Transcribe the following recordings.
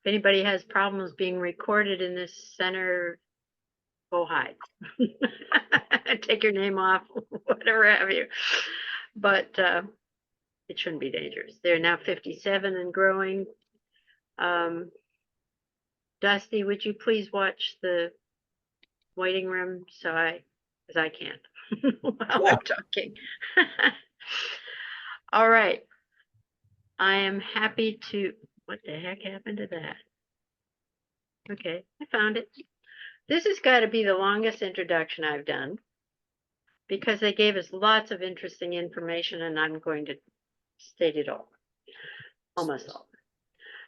If anybody has problems being recorded in this center, go hide. Take your name off, whatever have you. But it shouldn't be dangerous. They're now 57 and growing. Dusty, would you please watch the waiting room because I can't while I'm talking. All right. I am happy to, what the heck happened to that? Okay, I found it. This has got to be the longest introduction I've done because they gave us lots of interesting information and I'm going to state it all, almost all.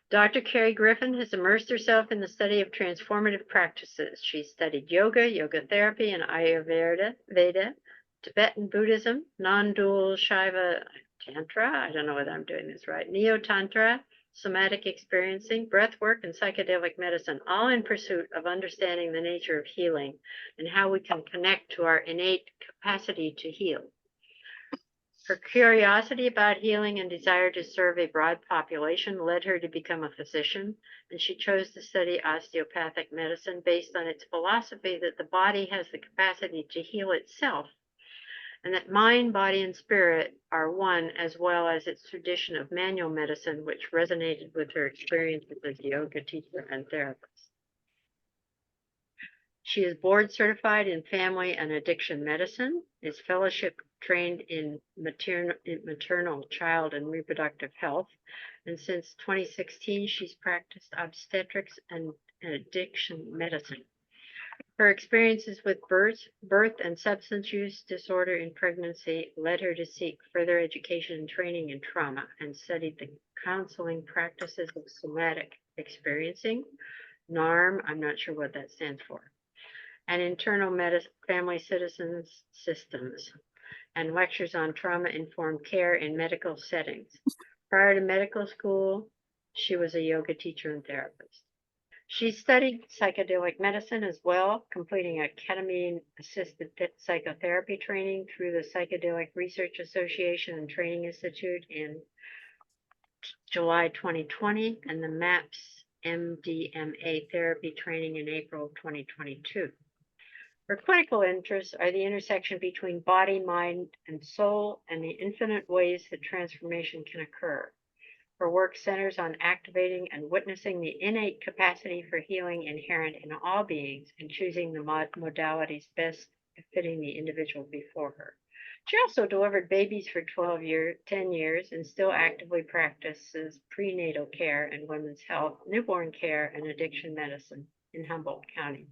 Dr. Carrie Griffin has immersed herself in the study of transformative practices. She studied yoga, yoga therapy, and Ayurveda, Tibetan Buddhism, non-dual Shiva Tantra, I don't know whether I'm doing this right, Neo-Tantra, somatic experiencing, breath work, and psychedelic medicine, all in pursuit of understanding the nature of healing and how we can connect to our innate capacity to heal. Her curiosity about healing and desire to serve a broad population led her to become a physician, and she chose to study osteopathic medicine based on its philosophy that the body has the capacity to heal itself, and that mind, body, and spirit are one, as well as its tradition of manual medicine, which resonated with her experiences as a yoga teacher and therapist. She is board certified in family and addiction medicine, is fellowship trained in maternal, child, and reproductive health, and since 2016, she's practiced obstetrics and addiction medicine. Her experiences with birth and substance use disorder in pregnancy led her to seek further education and training in trauma and studied the counseling practices of somatic experiencing, NARM, I'm not sure what that stands for, and internal family citizens systems, and lectures on trauma-informed care in medical settings. Prior to medical school, she was a yoga teacher and therapist. She studied psychedelic medicine as well, completing a ketamine-assisted psychotherapy training through the Psychedelic Research Association and Training Institute in July 2020, and the MAPS MDMA therapy training in April 2022. Her clinical interests are the intersection between body, mind, and soul, and the infinite ways that transformation can occur. Her work centers on activating and witnessing the innate capacity for healing inherent in all beings and choosing the modalities best fitting the individual before her. She also delivered babies for 10 years and still actively practices prenatal care and women's health, newborn care, and addiction medicine in Humboldt County,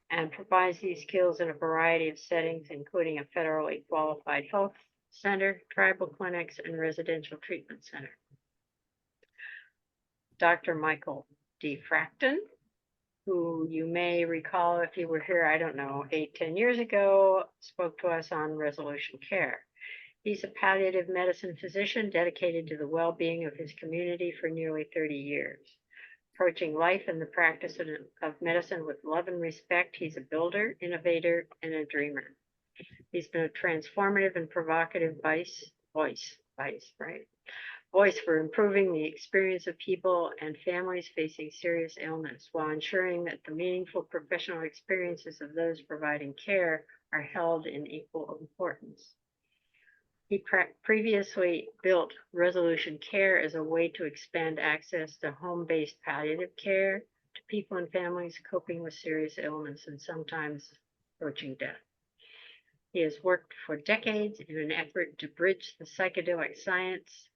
and provides these skills in a variety of settings, including a federally qualified health center, tribal clinics, and residential treatment center. Dr. Michael Fratkin, who you may recall if you were here, I don't know, 8-10 years ago, spoke to us on resolution care. He's a palliative medicine physician dedicated to the well-being of his community for nearly 30 years. Approaching life and the practice of medicine with love and respect, he's a builder, innovator, and a dreamer. He's been a transformative and provocative voice for improving the experience of people and families facing serious illness, while ensuring that the meaningful professional experiences of those providing care are held in equal importance. He previously built Resolution Care as a way to expand access to home-based palliative care to people and families coping with serious illness and sometimes approaching death. He has worked for decades in an effort to bridge the psychedelic science,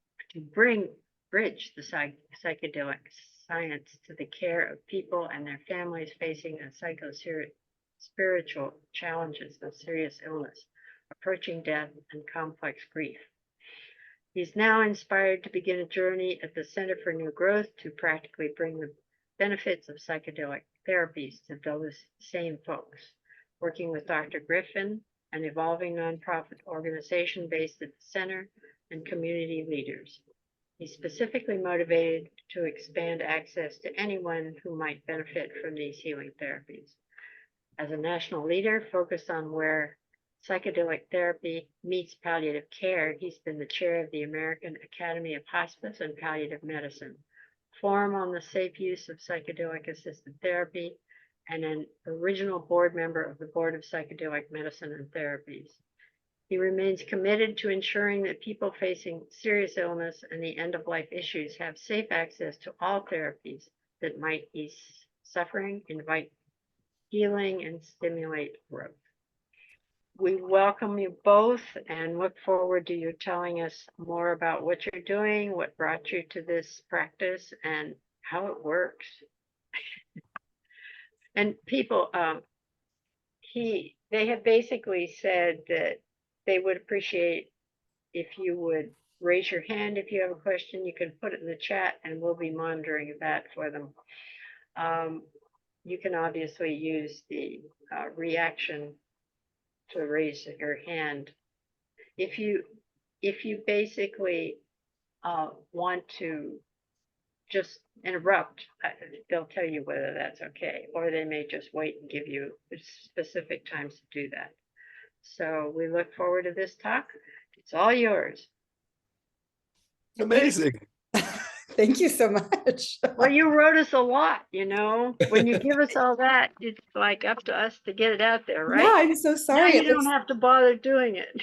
psychedelic science to the care of people and their families facing spiritual challenges of serious illness, approaching death, and complex grief. He's now inspired to begin a journey at the Center for New Growth to practically bring the benefits of psychedelic therapies to those same folks, working with Dr. Griffin, an evolving nonprofit organization based at the center, and community leaders. He's specifically motivated to expand access to anyone who might benefit from these healing therapies. As a national leader focused on where psychedelic therapy meets palliative care, he's been the chair of the American Academy of Hospice and Palliative Medicine, Forum on the Safe Use of Psychedelic-Assisted Therapy, and an original board member of the Board of Psychedelic Medicine and Therapies. He remains committed to ensuring that people facing serious illness and the end-of-life issues have safe access to all therapies that might ease suffering, invite healing, and stimulate growth. We welcome you both and look forward to you telling us more about what you're doing, what brought you to this practice, and how it works. And people, they have basically said that they would appreciate if you would raise your hand if you have a question. You can put it in the chat, and we'll be monitoring that for them. You can obviously use the reaction to raise your hand. If you basically want to just interrupt, they'll tell you whether that's okay, or they may just wait and give you specific times to do that. So we look forward to this talk. It's all yours. Amazing. Thank you so much. Well, you wrote us a lot, you know. When you give us all that, it's like up to us to get it out there, right? Yeah, I'm so sorry. Now you don't have to bother doing it.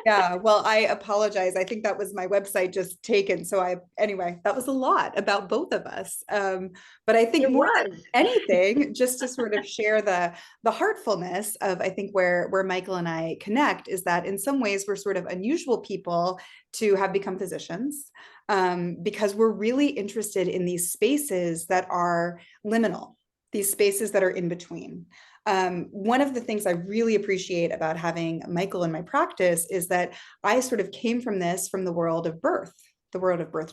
Yeah, well, I apologize. I think that was my website just taken. So anyway, that was a lot about both of us. But I think more than anything, just to sort of share the heartfulness of, I think where Michael and I connect is that in some ways we're sort of unusual people to have become physicians, because we're really interested in these spaces that are liminal, these spaces that are in between. One of the things I really appreciate about having Michael in my practice is that I sort of came from the world of birth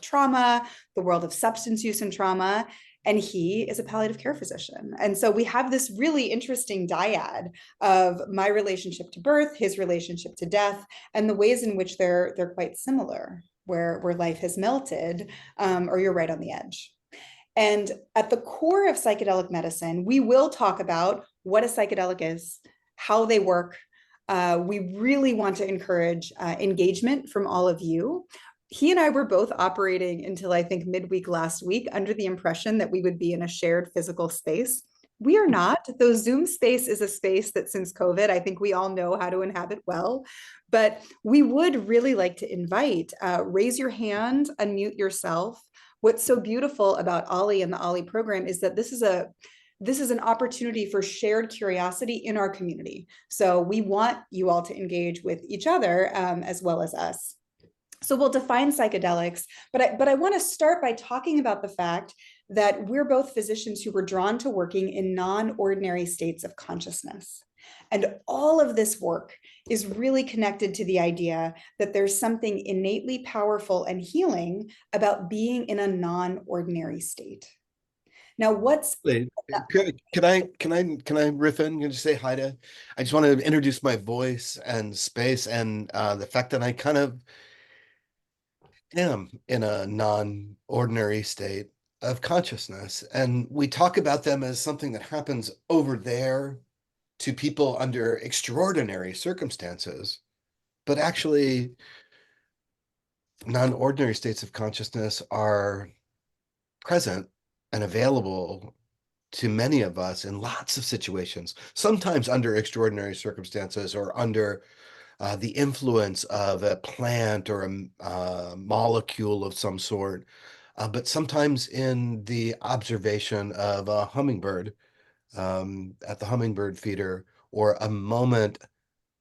trauma, the world of substance use and trauma, and he is a palliative care physician. And so we have this really interesting dyad of my relationship to birth, his relationship to death, and the ways in which they're quite similar, where life has melted, or you're right on the edge. And at the core of psychedelic medicine, we will talk about what a psychedelic is, how they work. We really want to encourage engagement from all of you. He and I were both operating until I think midweek last week under the impression that we would be in a shared physical space. We are not. The Zoom space is a space that since COVID, I think we all know how to inhabit well. But we would really like to invite, raise your hand, unmute yourself. What's so beautiful about OLLI and the OLLI program is that this is an opportunity for shared curiosity in our community. So we want you all to engage with each other as well as us. So we'll define psychedelics, but I want to start by talking about the fact that we're both physicians who were drawn to working in non-ordinary states of consciousness. And all of this work is really connected to the idea that there's something innately powerful and healing about being in a non-ordinary state. Now, can I riff in? Can you say hi to? I just want to introduce my voice and space and the fact that I kind of am in a non-ordinary state of consciousness, and we talk about them as something that happens over there to people under extraordinary circumstances, but actually non-ordinary states of consciousness are present and available to many of us in lots of situations, sometimes under extraordinary circumstances or under the influence of a plant or a molecule of some sort, but sometimes in the observation of a hummingbird at the hummingbird feeder, or a moment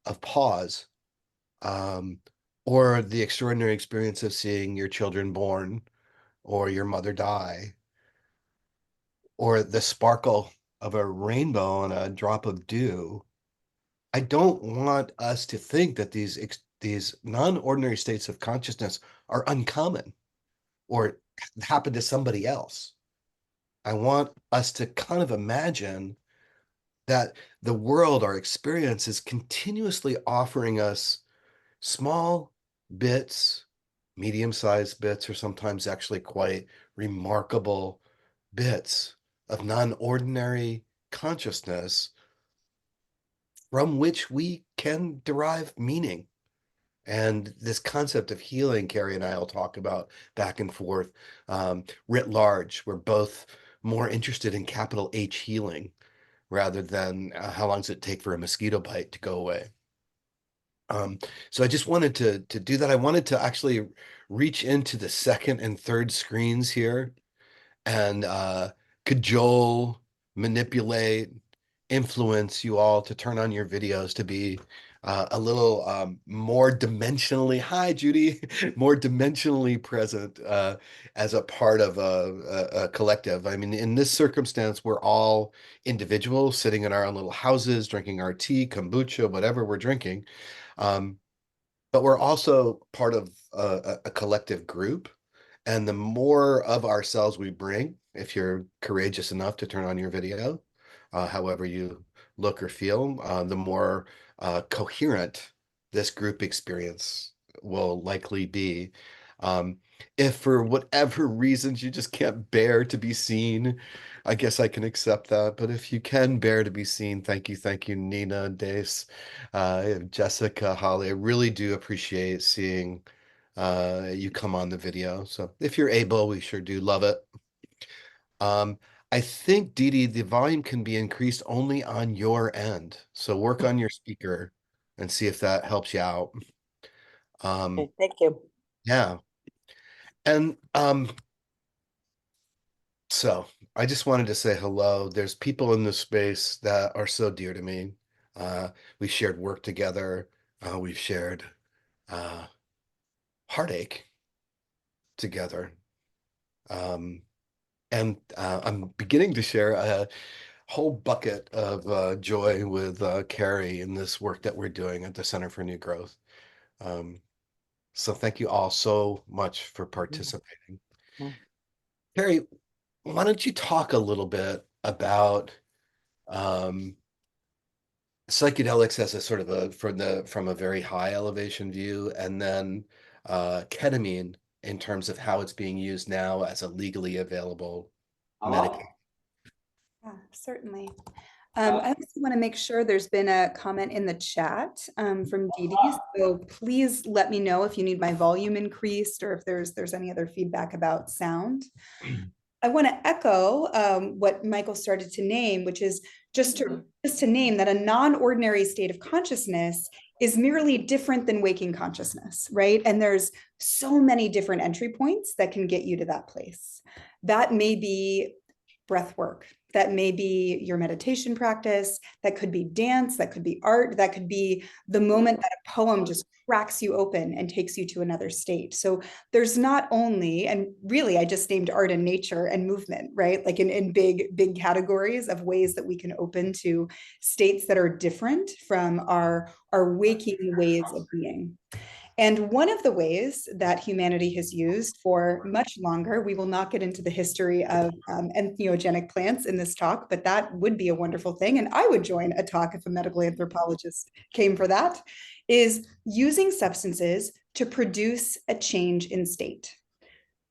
of pause, or the extraordinary experience of seeing your children born or your mother die, or the sparkle of a rainbow on a drop of dew. I don't want us to think that these non-ordinary states of consciousness are uncommon or happen to somebody else. I want us to kind of imagine that the world, our experience, is continuously offering us small bits, medium-sized bits, or sometimes actually quite remarkable bits of non-ordinary consciousness from which we can derive meaning And this concept of healing, Carrie and I will talk about back and forth, writ large. We're both more interested in capital H healing rather than how long does it take for a mosquito bite to go away. So I just wanted to do that. I wanted to actually reach into the second and third screens here and cajole, manipulate, influence you all to turn on your videos to be a little more dimensionally, hi Judy, more dimensionally present as a part of a collective. I mean, in this circumstance, we're all individuals sitting in our own little houses, drinking our tea, kombucha, whatever we're drinking. Um, but we're also part of a collective group. And the more of ourselves we bring, if you're courageous enough to turn on your video, however you look or feel, the more coherent this group experience will likely be. Um, if for whatever reasons you just can't bear to be seen, I guess I can accept that. But if you can bear to be seen, thank you, Nina, Dace, Jessica, Holly. I really do appreciate seeing you come on the video. So if you're able, we sure do love it. I think, Dee Dee, the volume can be increased only on your end. So work on your speaker and see if that helps you out. Okay, thank you. Yeah. And so I just wanted to say hello. There's people in this space that are so dear to me. We shared work together. We've shared heartache together. And I'm beginning to share a whole bucket of joy with Carrie in this work that we're doing at the Center for New Growth. So thank you all so much for participating. Mhm. Carrie, why don't you talk a little bit about um, psychedelics as a sort of from a very high elevation view, and then ketamine in terms of how it's being used now as a legally available medication. Yeah, certainly. I also want to make sure there's been a comment in the chat from Dee Dee. So please let me know if you need my volume increased or if there's any other feedback about sound. I want to echo what Michael started to name, which is just to name that a non-ordinary state of consciousness is merely different than waking consciousness, right? And there's so many different entry points that can get you to that place. That may be breath work. That may be your meditation practice. That could be dance. That could be art. That could be the moment that a poem just cracks you open and takes you to another state. So there's not only, and really I just named art and nature and movement, right? Like in big categories of ways that we can open to states that are different from our waking ways of being. And one of the ways that humanity has used for much longer, we will not get into the history of entheogenic plants in this talk, but that would be a wonderful thing. And I would join a talk if a medical anthropologist came for that, is using substances to produce a change in state.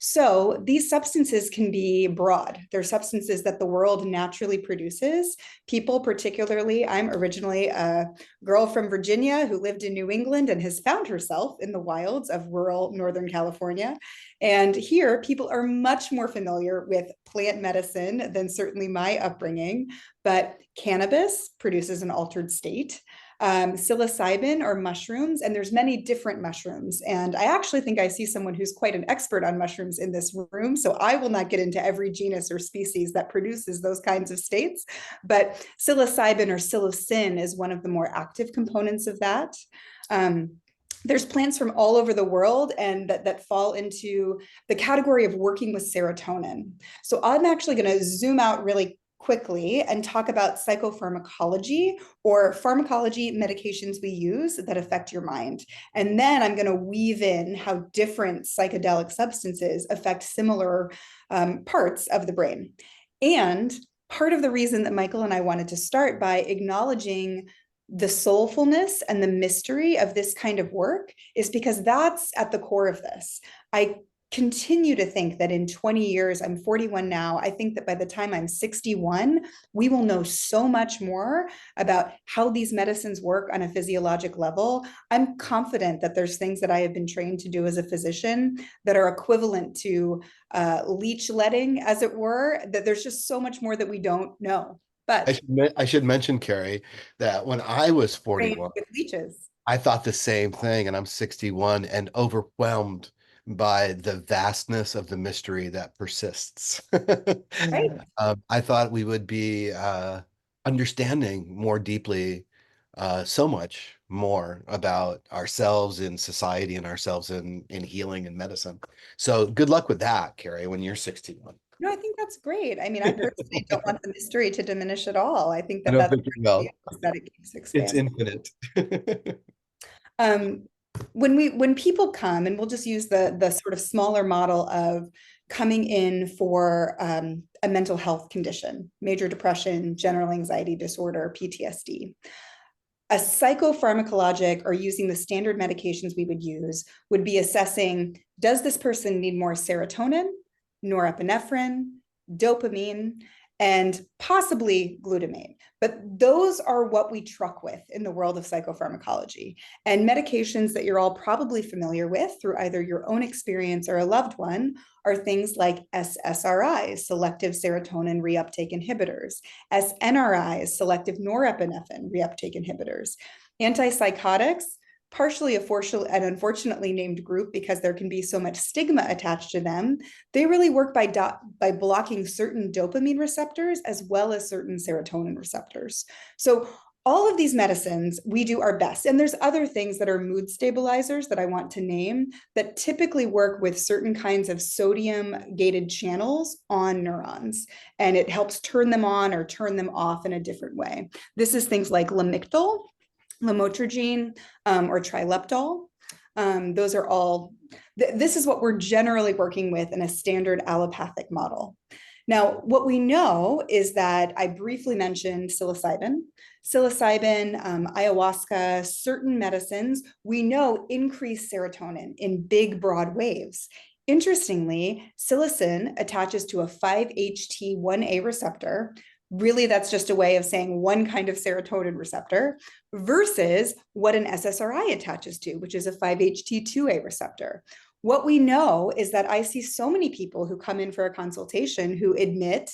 So these substances can be broad. They're substances that the world naturally produces. People, particularly, I'm originally a girl from Virginia who lived in New England and has found herself in the wilds of rural Northern California. And here, people are much more familiar with plant medicine than certainly my upbringing. But cannabis produces an altered state. Psilocybin or mushrooms, and there's many different mushrooms. And I actually think I see someone who's quite an expert on mushrooms in this room. So I will not get into every genus or species that produces those kinds of states. But psilocybin or psilocin is one of the more active components of that. There's plants from all over the world and that fall into the category of working with serotonin. So I'm actually going to zoom out really quickly and talk about psychopharmacology or pharmacology medications we use that affect your mind. And then I'm going to weave in how different psychedelic substances affect similar parts of the brain. And part of the reason that Michael and I wanted to start by acknowledging the soulfulness and the mystery of this kind of work is because that's at the core of this. I continue to think that in 20 years, I'm 41 now, I think that by the time I'm 61, we will know so much more about how these medicines work on a physiologic level. I'm confident that there's things that I have been trained to do as a physician that are equivalent to leech letting, as it were, that there's just so much more that we don't know. But I should mention, Carrie, that when I was trained 41, with leeches. I thought the same thing, and I'm 61 and overwhelmed by the vastness of the mystery that persists. Right. I thought we would be understanding more deeply, so much more about ourselves in society and ourselves in healing and medicine. So good luck with that, Carrie, when you're 61. No, I think that's great. I mean, I personally don't want the mystery to diminish at all. I think I that don't that's think you will. that it keeps It's expanding. infinite. Um, when people come, and we'll just use the sort of smaller model of coming in for a mental health condition, major depression, general anxiety disorder, PTSD. A psychopharmacologic, or using the standard medications we would use, would be assessing, does this person need more serotonin, norepinephrine, dopamine, and possibly glutamate. But those are what we truck with in the world of psychopharmacology. And medications that you're all probably familiar with through either your own experience or a loved one are things like SSRIs, selective serotonin reuptake inhibitors, SNRIs, selective norepinephrine reuptake inhibitors, antipsychotics, partially an unfortunately named group because there can be so much stigma attached to them. They really work by blocking certain dopamine receptors as well as certain serotonin receptors. So all of these medicines, we do our best. And there's other things that are mood stabilizers that I want to name that typically work with certain kinds of sodium gated channels on neurons. And it helps turn them on or turn them off in a different way. This is things like lamictal, lamotrigine, or trileptal. Those are all, this is what we're generally working with in a standard allopathic model. Now, what we know is that I briefly mentioned psilocybin, ayahuasca, certain medicines, we know increase serotonin in big, broad waves. Interestingly, psilocin attaches to a 5-HT1A receptor. Really, that's just a way of saying one kind of serotonin receptor versus what an SSRI attaches to, which is a 5-HT2A receptor. What we know is that I see so many people who come in for a consultation who admit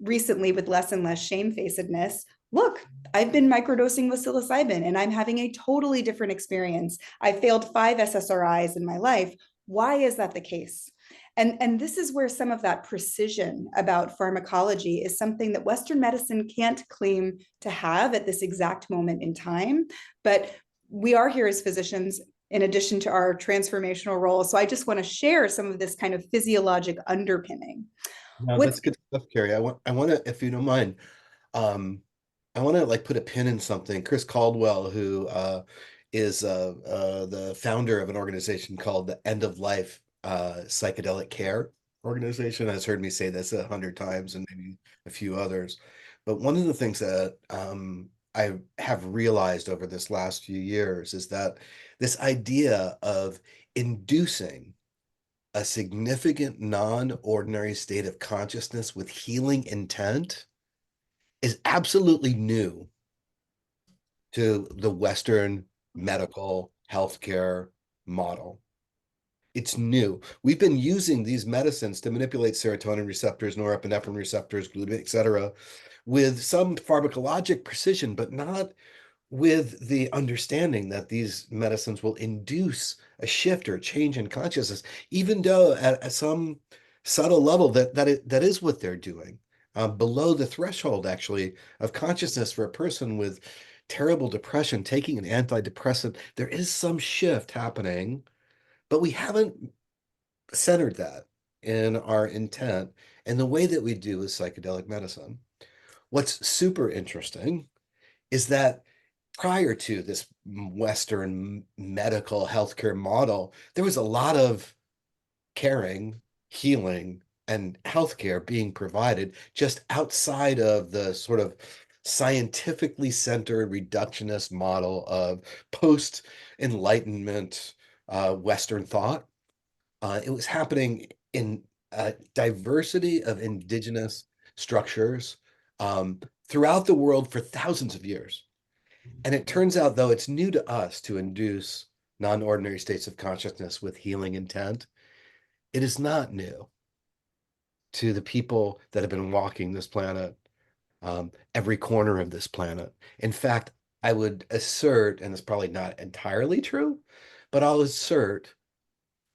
recently with less and less shamefacedness, look, I've been microdosing with psilocybin and I'm having a totally different experience. I failed 5 SSRIs in my life. Why is that the case? And this is where some of that precision about pharmacology is something that Western medicine can't claim to have at this exact moment in time. But we are here as physicians in addition to our transformational role. So I just want to share some of this kind of physiologic underpinning. No, What's that's good stuff, Carrie. I want to, if you don't mind, um, I want to like put a pin in something. Chris Caldwell, who is the founder of an organization called the End of Life Psychedelic Care Organization, has heard me say this 100 times and maybe a few others. But one of the things that I have realized over this last few years is that this idea of inducing a significant non-ordinary state of consciousness with healing intent is absolutely new to the Western medical healthcare model. It's new. We've been using these medicines to manipulate serotonin receptors, norepinephrine receptors, glutamate, et cetera, with some pharmacologic precision, but not with the understanding that these medicines will induce a shift or a change in consciousness, even though at some subtle level that is what they're doing. Below the threshold, actually, of consciousness for a person with terrible depression, taking an antidepressant, there is some shift happening, but we haven't centered that in our intent and the way that we do with psychedelic medicine. What's super interesting is that prior to this Western medical healthcare model, there was a lot of caring, healing, and healthcare being provided just outside of the sort of scientifically centered reductionist model of post-Enlightenment Western thought. It was happening in a diversity of indigenous structures throughout the world for thousands of years. And it turns out, though it's new to us to induce non-ordinary states of consciousness with healing intent, it is not new to the people that have been walking this planet, every corner of this planet. In fact, I would assert, and it's probably not entirely true, but I'll assert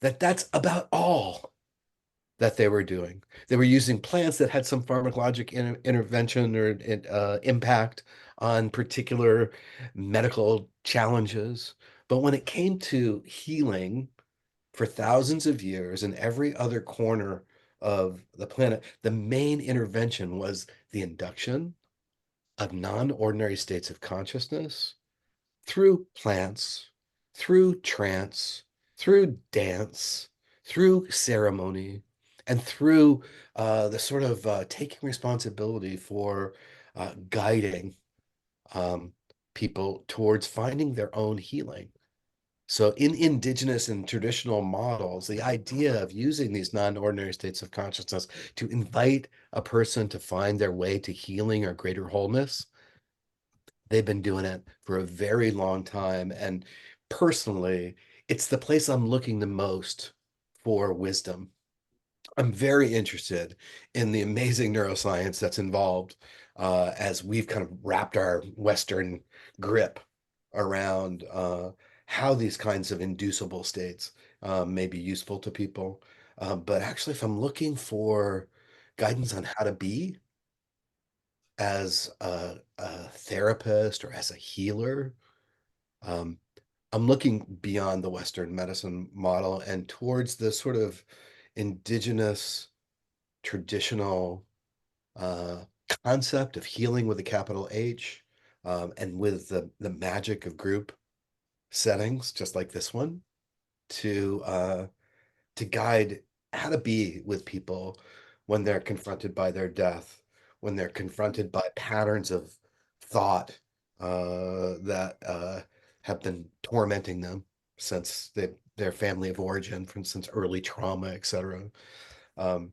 that that's about all that they were doing. They were using plants that had some pharmacologic intervention or impact on particular medical challenges. But when it came to healing for thousands of years in every other corner of the planet, the main intervention was the induction of non-ordinary states of consciousness through plants, through trance, through dance, through ceremony, and through the sort of taking responsibility for guiding people towards finding their own healing. So in indigenous and traditional models, the idea of using these non-ordinary states of consciousness to invite a person to find their way to healing or greater wholeness, they've been doing it for a very long time. And personally, it's the place I'm looking the most for wisdom. I'm very interested in the amazing neuroscience that's involved as we've kind of wrapped our Western grip around how these kinds of inducible states may be useful to people. But actually, if I'm looking for guidance on how to be as a therapist or as a healer, um, I'm looking beyond the Western medicine model and towards the sort of indigenous traditional uh, concept of healing with a capital H, and with the magic of group settings, just like this one, to guide how to be with people when they're confronted by their death, when they're confronted by patterns of thought that have been tormenting them since their family of origin, for instance, early trauma, etc. Um,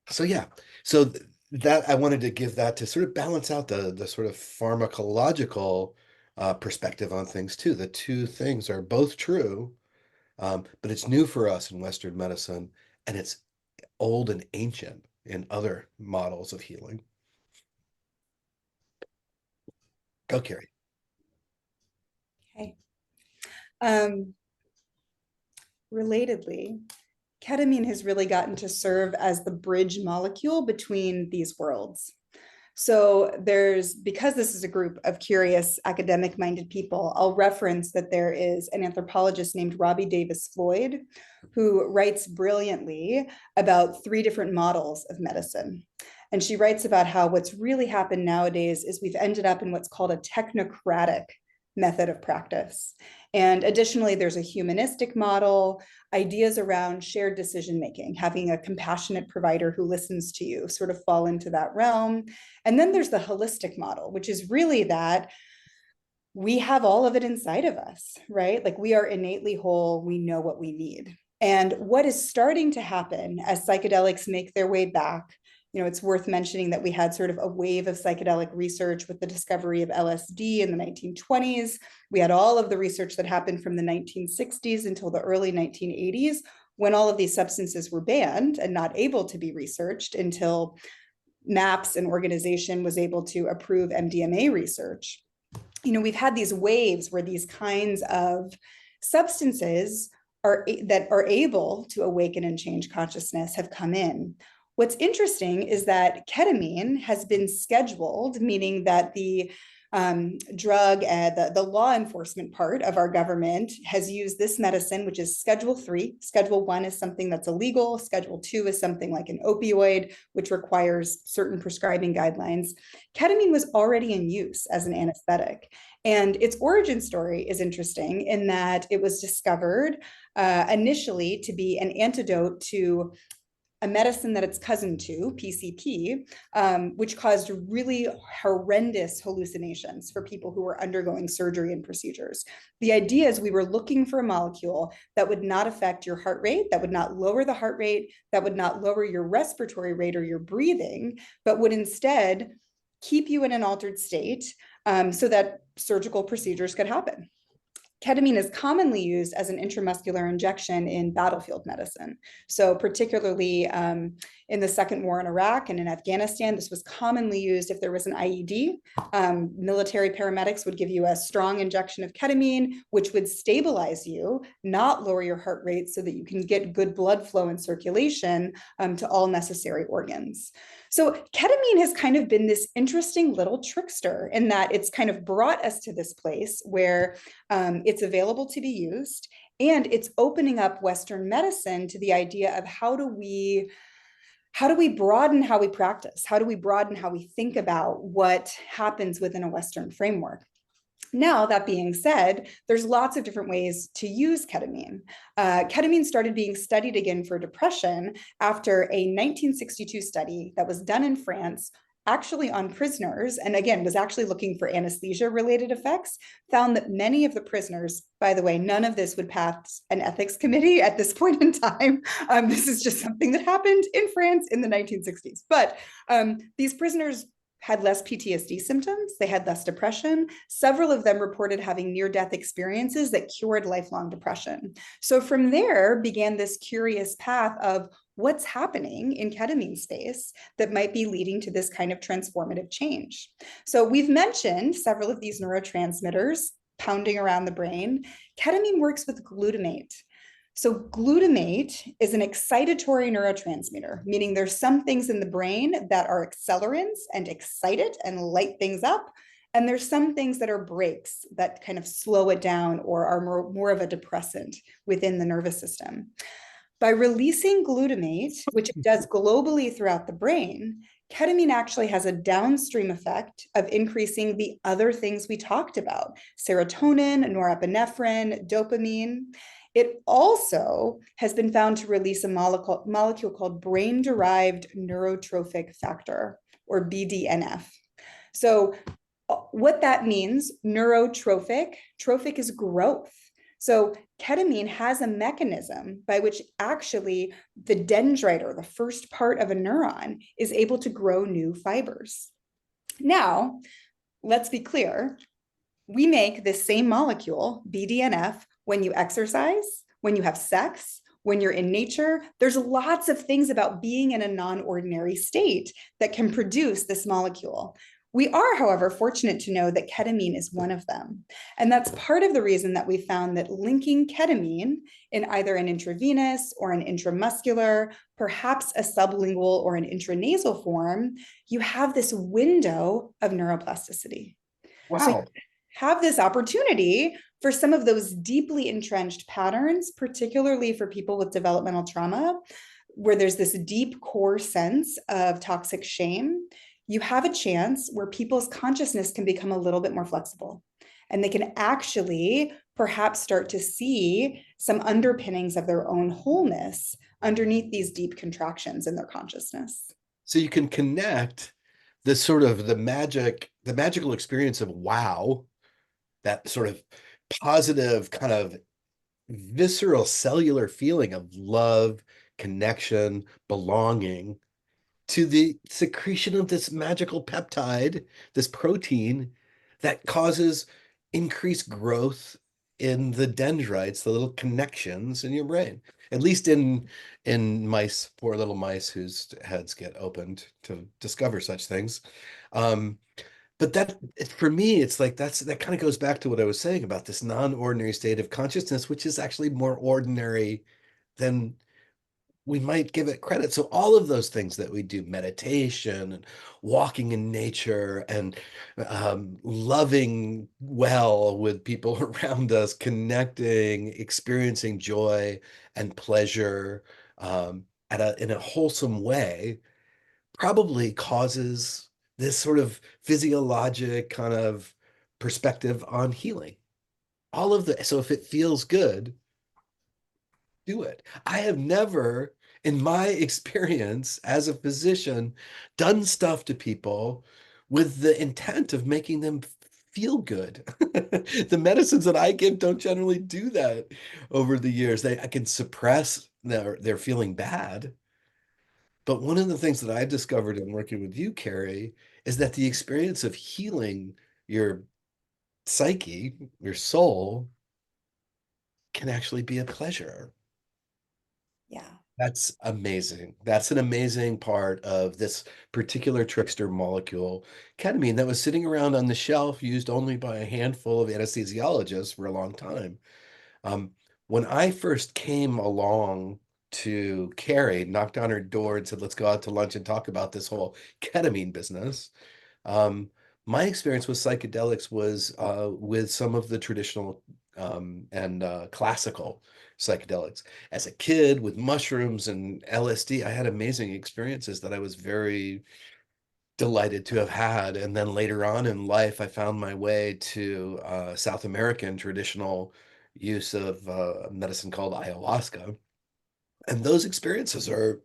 so yeah, so that I wanted to give that to sort of balance out the sort of pharmacological perspective on things too. The two things are both true, but it's new for us in Western medicine, and it's old and ancient in other models of healing. Go, Carrie. Okay. Relatedly, ketamine has really gotten to serve as the bridge molecule between these worlds. So because this is a group of curious academic-minded people, I'll reference that there is an anthropologist named Robbie Davis Floyd who writes brilliantly about 3 different models of medicine. And she writes about how what's really happened nowadays is we've ended up in what's called a technocratic method of practice. And additionally, there's a humanistic model, ideas around shared decision-making, having a compassionate provider who listens to you sort of fall into that realm. And then there's the holistic model, which is really that we have all of it inside of us, right? Like we are innately whole, we know what we need. And what is starting to happen as psychedelics make their way back, it's worth mentioning that we had sort of a wave of psychedelic research with the discovery of LSD in the 1920s. We had all of the research that happened from the 1960s until the early 1980s, when all of these substances were banned and not able to be researched until MAPS, an organization, was able to approve MDMA research. We've had these waves where these kinds of substances that are able to awaken and change consciousness have come in. What's interesting is that ketamine has been scheduled, meaning that the drug, the law enforcement part of our government has used this medicine, which is Schedule 3. Schedule 1 is something that's illegal. Schedule 2 is something like an opioid, which requires certain prescribing guidelines. Ketamine was already in use as an anesthetic. And its origin story is interesting in that it was discovered initially to be an antidote to a medicine that it's cousin to, PCP, which caused really horrendous hallucinations for people who were undergoing surgery and procedures. The idea is we were looking for a molecule that would not affect your heart rate, that would not lower the heart rate, that would not lower your respiratory rate or your breathing, but would instead keep you in an altered state so that surgical procedures could happen. Ketamine is commonly used as an intramuscular injection in battlefield medicine. So particularly in the Second War in Iraq and in Afghanistan, this was commonly used if there was an IED. Military paramedics would give you a strong injection of ketamine, which would stabilize you, not lower your heart rate so that you can get good blood flow and circulation to all necessary organs. So ketamine has kind of been this interesting little trickster in that it's kind of brought us to this place where it's available to be used, and it's opening up Western medicine to the idea of how do we broaden how we practice? How do we broaden how we think about what happens within a Western framework? Now, that being said, there's lots of different ways to use ketamine. Ketamine started being studied again for depression after a 1962 study that was done in France, actually on prisoners, and again, was actually looking for anesthesia-related effects, found that many of the prisoners, by the way, none of this would pass an ethics committee at this point in time. This is just something that happened in France in the 1960s. But these prisoners had less PTSD symptoms, they had less depression. Several of them reported having near-death experiences that cured lifelong depression. So from there began this curious path of what's happening in ketamine space that might be leading to this kind of transformative change. So we've mentioned several of these neurotransmitters pounding around the brain. Ketamine works with glutamate. So glutamate is an excitatory neurotransmitter, meaning there's some things in the brain that are accelerants and excite it and light things up. And there's some things that are brakes that kind of slow it down or are more of a depressant within the nervous system. By releasing glutamate, which it does globally throughout the brain, ketamine actually has a downstream effect of increasing the other things we talked about: serotonin, norepinephrine, dopamine. It also has been found to release a molecule called brain-derived neurotrophic factor, or BDNF. So what that means, neurotrophic, trophic is growth. So ketamine has a mechanism by which actually the dendrite, or the first part of a neuron, is able to grow new fibers. Now, let's be clear. We make this same molecule, BDNF, when you exercise, when you have sex, when you're in nature. There's lots of things about being in a non-ordinary state that can produce this molecule. We are, however, fortunate to know that ketamine is one of them. And that's part of the reason that we found that linking ketamine in either an intravenous or an intramuscular, perhaps a sublingual or an intranasal form, you have this window of neuroplasticity. Wow. So you have this opportunity for some of those deeply entrenched patterns, particularly for people with developmental trauma, where there's this deep core sense of toxic shame. You have a chance where people's consciousness can become a little bit more flexible, and they can actually perhaps start to see some underpinnings of their own wholeness underneath these deep contractions in their consciousness. So you can connect this sort of the magical experience of wow, that sort of positive kind of visceral cellular feeling of love, connection, belonging, to the secretion of this magical peptide, this protein that causes increased growth in the dendrites, the little connections in your brain. At least in mice, poor little mice whose heads get opened to discover such things. But that, for me, it's like that kind of goes back to what I was saying about this non-ordinary state of consciousness, which is actually more ordinary than we might give it credit. So all of those things that we do, meditation and walking in nature and loving well with people around us, connecting, experiencing joy and pleasure in a wholesome way, probably causes this sort of physiologic kind of perspective on healing. So if it feels good, do it. I have never in my experience as a physician, done stuff to people with the intent of making them feel good. The medicines that I give don't generally do that over the years. I can suppress their feeling bad. But one of the things that I discovered in working with you, Carrie, is that the experience of healing your psyche, your soul, can actually be a pleasure. Yeah. That's amazing. That's an amazing part of this particular trickster molecule, ketamine, that was sitting around on the shelf, used only by a handful of anesthesiologists for a long time. Um, when I first came along to Carrie, knocked on her door and said, let's go out to lunch and talk about this whole ketamine business. Um, my experience with psychedelics was with some of the traditional and classical psychedelics. As a kid with mushrooms and LSD, I had amazing experiences that I was very delighted to have had. And then later on in life, I found my way to South American traditional use of medicine called ayahuasca. And those experiences are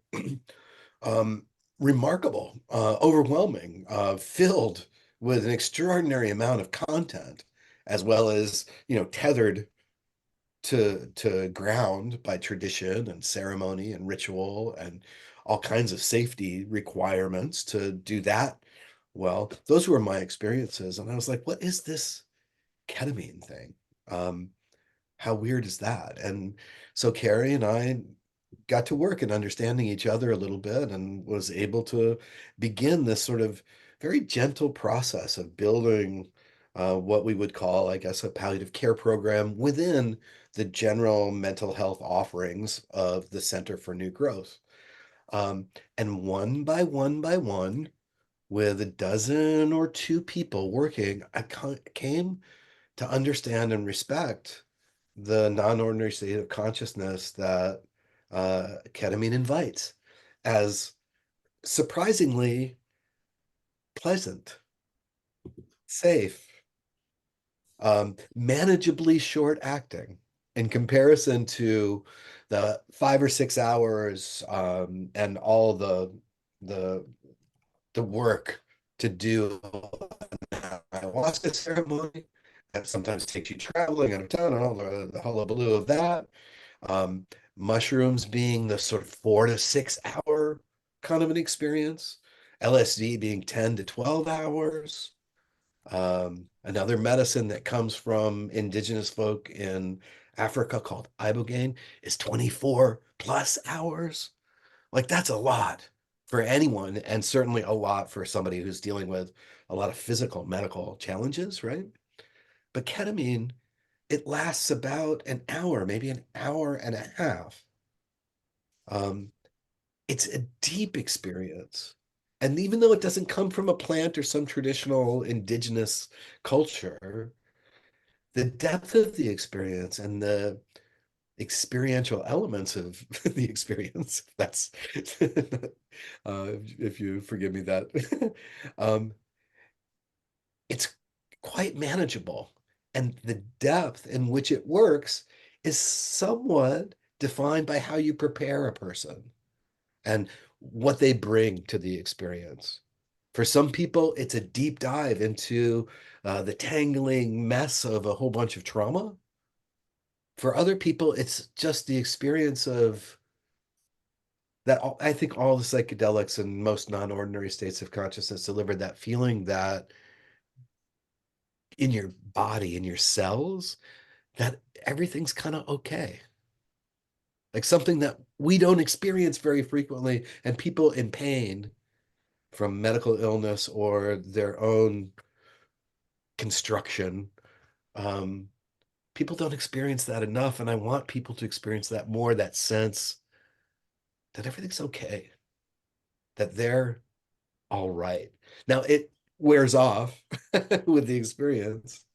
um, remarkable, overwhelming, filled with an extraordinary amount of content, as well as, tethered to ground by tradition and ceremony and ritual and all kinds of safety requirements to do that. Well, those were my experiences. And I was like, what is this ketamine thing? Um, how weird is that? And so Carrie and I got to work and understanding each other a little bit and was able to begin this sort of very gentle process of building what we would call, I guess, a palliative care program within the general mental health offerings of the Center for New Growth. Um, and one by one, with a dozen or two people working, I came to understand and respect the non-ordinary state of consciousness that ketamine invites as surprisingly pleasant, safe, manageably short acting in comparison to the 5 or 6 hours and all the the work to do an ayahuasca ceremony that sometimes takes you traveling out of town and all the hullabaloo of that. Um, Mushrooms being the sort of 4 to 6 hour kind of an experience, LSD being 10 to 12 hours. Another medicine that comes from indigenous folk in Africa called ibogaine is 24 plus hours. Like that's a lot for anyone, and certainly a lot for somebody who's dealing with a lot of physical medical challenges, right? But ketamine, it lasts about an hour, maybe an hour and a half. Um, it's a deep experience. And even though it doesn't come from a plant or some traditional indigenous culture, the depth of the experience and the experiential elements of the experience, that's if you forgive me that, um, it's quite manageable. And the depth in which it works is somewhat defined by how you prepare a person and what they bring to the experience. For some people, it's a deep dive into the tangling mess of a whole bunch of trauma. For other people, it's just the experience of that. I think all the psychedelics and most non-ordinary states of consciousness deliver that feeling that in your body, in your cells, that everything's kind of okay. Like something that we don't experience very frequently, and people in pain from medical illness or their own construction, um, people don't experience that enough. And I want people to experience that more, that sense that everything's okay, that they're all right. Now it wears off with the experience,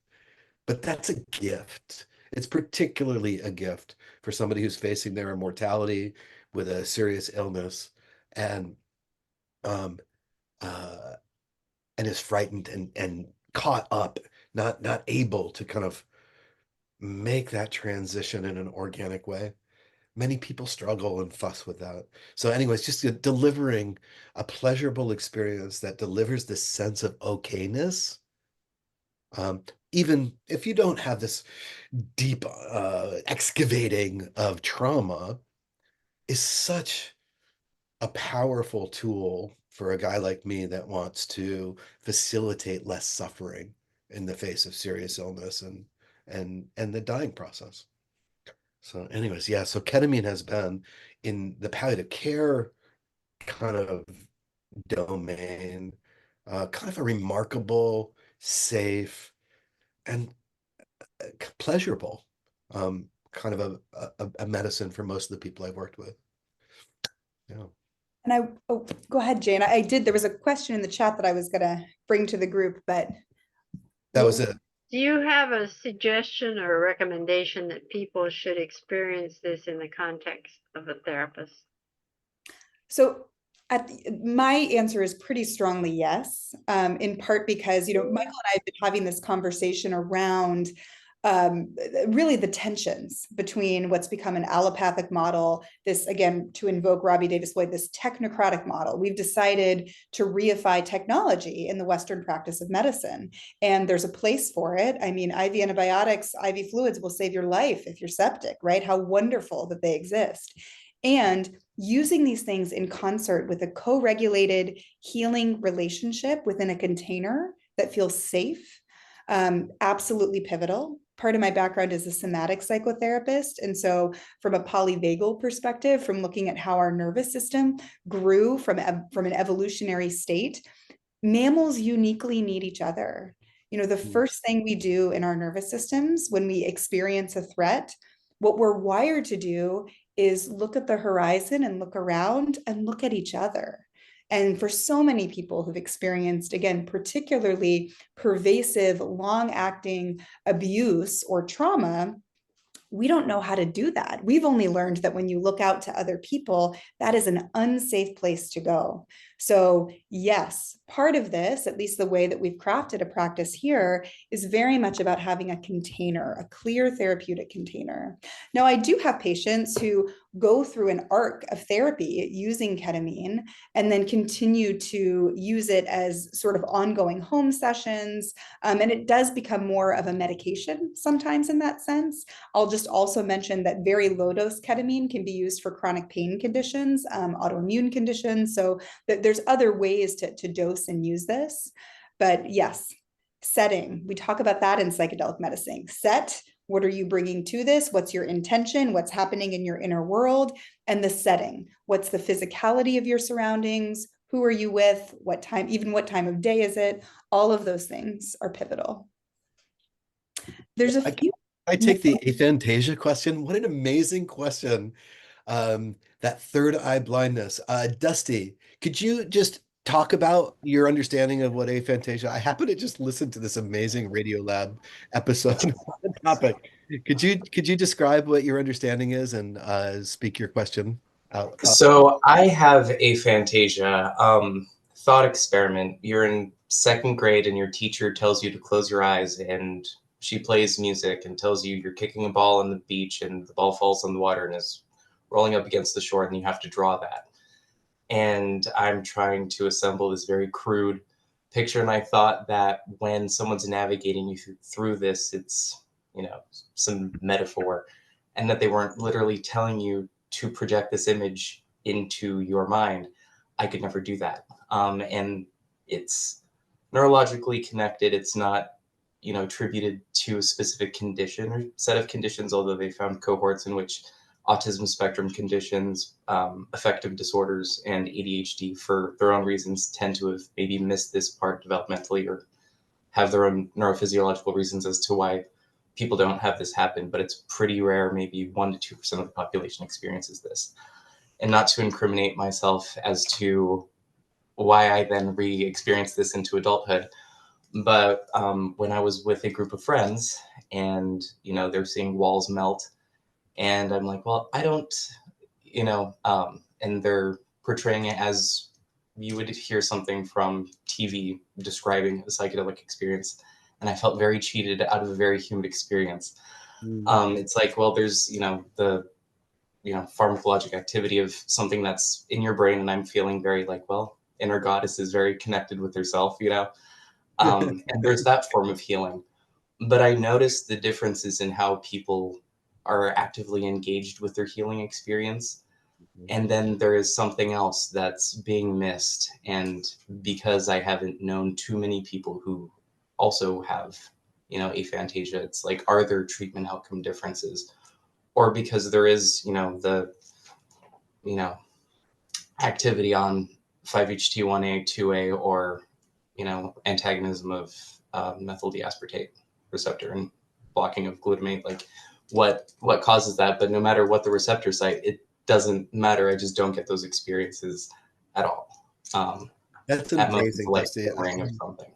but that's a gift. It's particularly a gift for somebody who's facing their immortality with a serious illness and um uh and is frightened and caught up, not able to kind of make that transition in an organic way. many people struggle and fuss with that. So anyways, just delivering a pleasurable experience that delivers this sense of okayness, even if you don't have this deep excavating of trauma, is such a powerful tool for a guy like me that wants to facilitate less suffering in the face of serious illness and the dying process. So anyways, yeah, so ketamine has been in the palliative care kind of domain, kind of a remarkable, safe, and pleasurable kind of a medicine for most of the people I've worked with. Yeah. And go ahead, Jane. There was a question in the chat that I was gonna bring to the group, but That was it. Do you have a suggestion or a recommendation that people should experience this in the context of a therapist? So my answer is pretty strongly yes, in part because, Michael and I have been having this conversation around really the tensions between what's become an allopathic model, this, again, to invoke Robbie Davis-Floyd, this technocratic model. We've decided to reify technology in the Western practice of medicine, and there's a place for it. I mean, IV antibiotics, IV fluids will save your life if you're septic, right? How wonderful that they exist. And using these things in concert with a co-regulated healing relationship within a container that feels safe, absolutely pivotal. Part of my background is a somatic psychotherapist. And so from a polyvagal perspective, from looking at how our nervous system grew from an evolutionary state, mammals uniquely need each other. The first thing we do in our nervous systems when we experience a threat, what we're wired to do is look at the horizon and look around and look at each other. And for so many people who've experienced, again, particularly pervasive, long-acting abuse or trauma, we don't know how to do that. We've only learned that when you look out to other people, that is an unsafe place to go. So yes, part of this, at least the way that we've crafted a practice here, is very much about having a container, a clear therapeutic container. Now, I do have patients who go through an arc of therapy using ketamine and then continue to use it as sort of ongoing home sessions. And it does become more of a medication sometimes in that sense. I'll just also mention that very low dose ketamine can be used for chronic pain conditions, autoimmune conditions. So there's other ways to dose and use this. But yes, setting, we talk about that in psychedelic medicine. Set, what are you bringing to this? What's your intention? What's happening in your inner world? And the setting, what's the physicality of your surroundings? Who are you with? What time, even what time of day is it? All of those things are pivotal. There's a few. I take the aphantasia question. What an amazing question. That third eye blindness. Dusty, could you just talk about your understanding of what aphantasia? I happen to just listen to this amazing Radiolab episode on the topic. Could you describe what your understanding is and speak your question out? So I have aphantasia. Thought experiment. You're in second grade and your teacher tells you to close your eyes, and she plays music and tells you you're kicking a ball on the beach and the ball falls on the water and is rolling up against the shore, and you have to draw that. And I'm trying to assemble this very crude picture, and I thought that when someone's navigating you through this, it's, some metaphor, and that they weren't literally telling you to project this image into your mind. I could never do that. And it's neurologically connected. It's not, attributed to a specific condition or set of conditions, although they found cohorts in which autism spectrum conditions, affective disorders, and ADHD, for their own reasons, tend to have maybe missed this part developmentally or have their own neurophysiological reasons as to why people don't have this happen. But it's pretty rare, maybe 1% to 2% of the population experiences this. And not to incriminate myself as to why I then re-experienced this into adulthood, but when I was with a group of friends and, they're seeing walls melt, and I'm like, well, I don't, and they're portraying it as you would hear something from TV describing a psychedelic experience. And I felt very cheated out of a very human experience. It's like, well, there's, the pharmacologic activity of something that's in your brain, and I'm feeling very like, well, inner goddess is very connected with herself, and there's that form of healing. But I noticed the differences in how people are actively engaged with their healing experience. And then there is something else that's being missed. And because I haven't known too many people who also have, aphantasia, it's like, are there treatment outcome differences? Or because there is, the, activity on 5-HT1A, 2A, or, antagonism of methyl deaspartate receptor and blocking of glutamate, like what causes that. But no matter what the receptor site, it doesn't matter. I just don't get those experiences at all. That's at most it's amazing, like Dusty. a ring of something.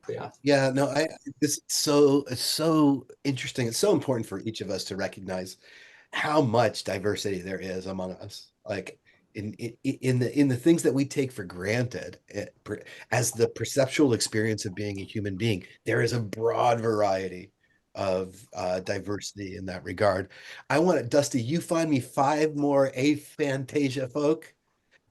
Yeah. Yeah, no, it's so interesting. It's so important for each of us to recognize how much diversity there is among us. Like in the things that we take for granted as the perceptual experience of being a human being, there is a broad variety of diversity in that regard. I want to, Dusty, you find me 5 more aphantasia folk,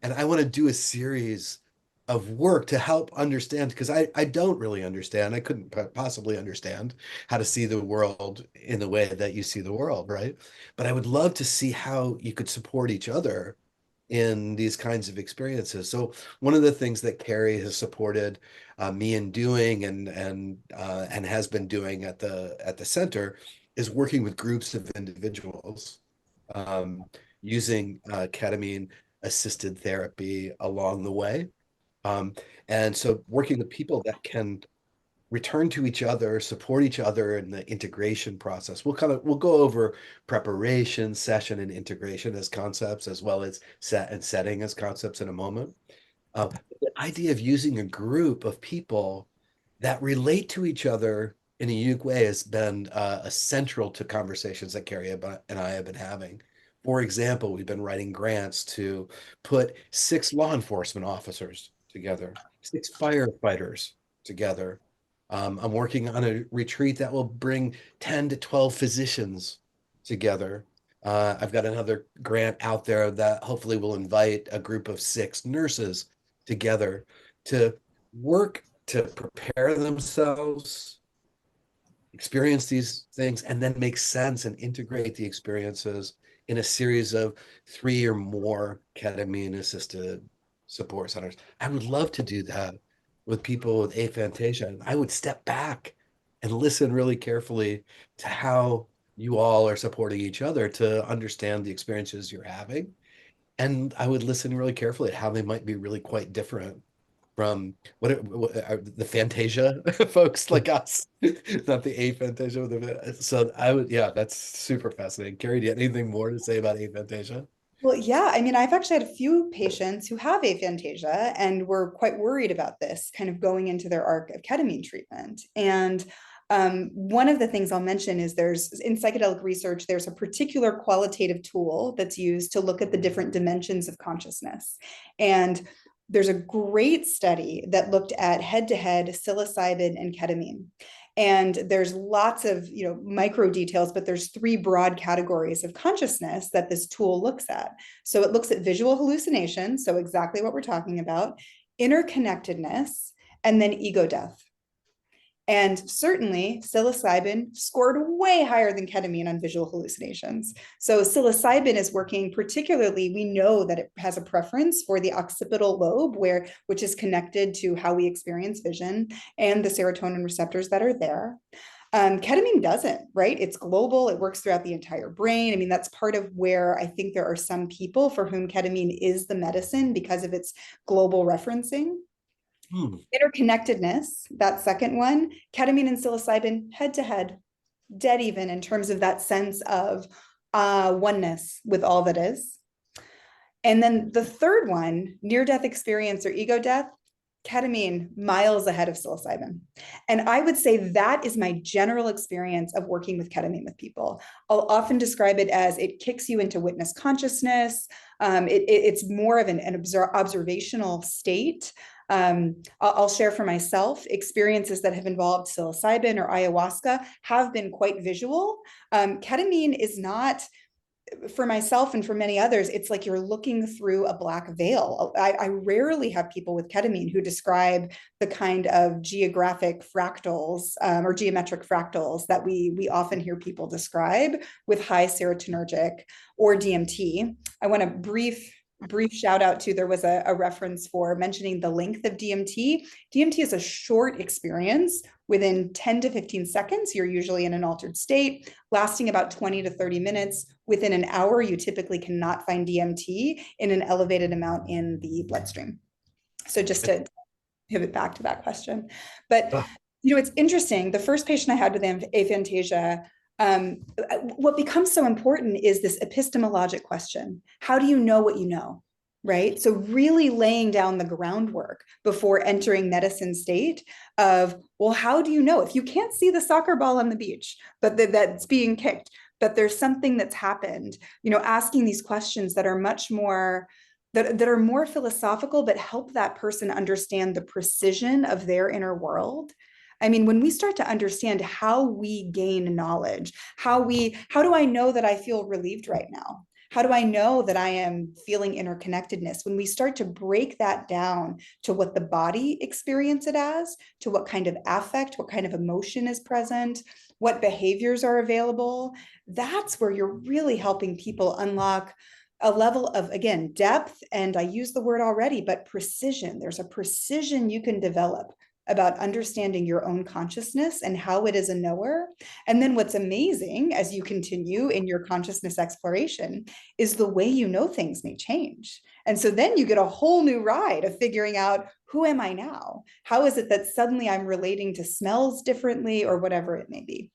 and I want to do a series of work to help understand, because I don't really understand. I couldn't possibly understand how to see the world in the way that you see the world, right? But I would love to see how you could support each other in these kinds of experiences. So one of the things that Carrie has supported me in doing, and has been doing at the center, is working with groups of individuals, using ketamine assisted therapy along the way. Um, and so working with people that can return to each other, support each other in the integration process. We'll go over preparation, session, and integration as concepts, as well as set and setting as concepts in a moment. The idea of using a group of people that relate to each other in a unique way has been central to conversations that Carrie and I have been having. For example, we've been writing grants to put 6 law enforcement officers together, 6 firefighters together. I'm working on a retreat that will bring 10 to 12 physicians together. I've got another grant out there that hopefully will invite a group of 6 nurses together to work to prepare themselves, experience these things, and then make sense and integrate the experiences in a series of 3 or more ketamine-assisted support centers. I would love to do that with people with aphantasia. I would step back and listen really carefully to how you all are supporting each other to understand the experiences you're having. And I would listen really carefully at how they might be really quite different from what are the Fantasia folks like us, not the aphantasia. So I would, yeah, that's super fascinating. Carrie, do you have anything more to say about aphantasia? Well, yeah, I mean, I've actually had a few patients who have aphantasia and were quite worried about this kind of going into their arc of ketamine treatment. And one of the things I'll mention is there's in psychedelic research, there's a particular qualitative tool that's used to look at the different dimensions of consciousness. And there's a great study that looked at head-to-head psilocybin and ketamine. And there's lots of micro details, but there's 3 broad categories of consciousness that this tool looks at. So it looks at visual hallucination, so exactly what we're talking about, interconnectedness, and then ego death. And certainly psilocybin scored way higher than ketamine on visual hallucinations. So psilocybin is working particularly, we know that it has a preference for the occipital lobe, which is connected to how we experience vision and the serotonin receptors that are there. Ketamine doesn't, right? It's global. It works throughout the entire brain. I mean, that's part of where I think there are some people for whom ketamine is the medicine because of its global referencing. Interconnectedness, that second one, ketamine and psilocybin head to head, dead even in terms of that sense of oneness with all that is. And then the third one, near-death experience or ego death, ketamine miles ahead of psilocybin. And I would say that is my general experience of working with ketamine with people. I'll often describe it as it kicks you into witness consciousness. It's more of an observational state. I'll share for myself experiences that have involved psilocybin or ayahuasca have been quite visual. Ketamine is not for myself and for many others, it's like you're looking through a black veil. I rarely have people with ketamine who describe the kind of geographic fractals or geometric fractals that we often hear people describe with high serotonergic or DMT. I want to brief shout out to, there was a reference for mentioning the length of DMT. DMT is a short experience. Within 10 to 15 seconds, you're usually in an altered state, lasting about 20 to 30 minutes. Within an hour, you typically cannot find DMT in an elevated amount in the bloodstream. So just to pivot back to that question. But, you know, it's interesting. The first patient I had with aphantasia, what becomes so important is this epistemologic question. How do you know what you know? Right? So really laying down the groundwork before entering medicine state of, well, how do you know? If you can't see the soccer ball on the beach, but that's being kicked, but there's something that's happened, you know, asking these questions that are much more, that are more philosophical, but help that person understand the precision of their inner world. I mean, when we start to understand how we gain knowledge, how do I know that I feel relieved right now? How do I know that I am feeling interconnectedness? When we start to break that down to what the body experience it as, to what kind of affect, what kind of emotion is present, what behaviors are available, that's where you're really helping people unlock a level of, again, depth, and I use the word already, but precision. There's a precision you can develop about understanding your own consciousness and how it is a knower. And then what's amazing as you continue in your consciousness exploration is the way you know things may change. And so then you get a whole new ride of figuring out, who am I now? How is it that suddenly I'm relating to smells differently, or whatever it may be?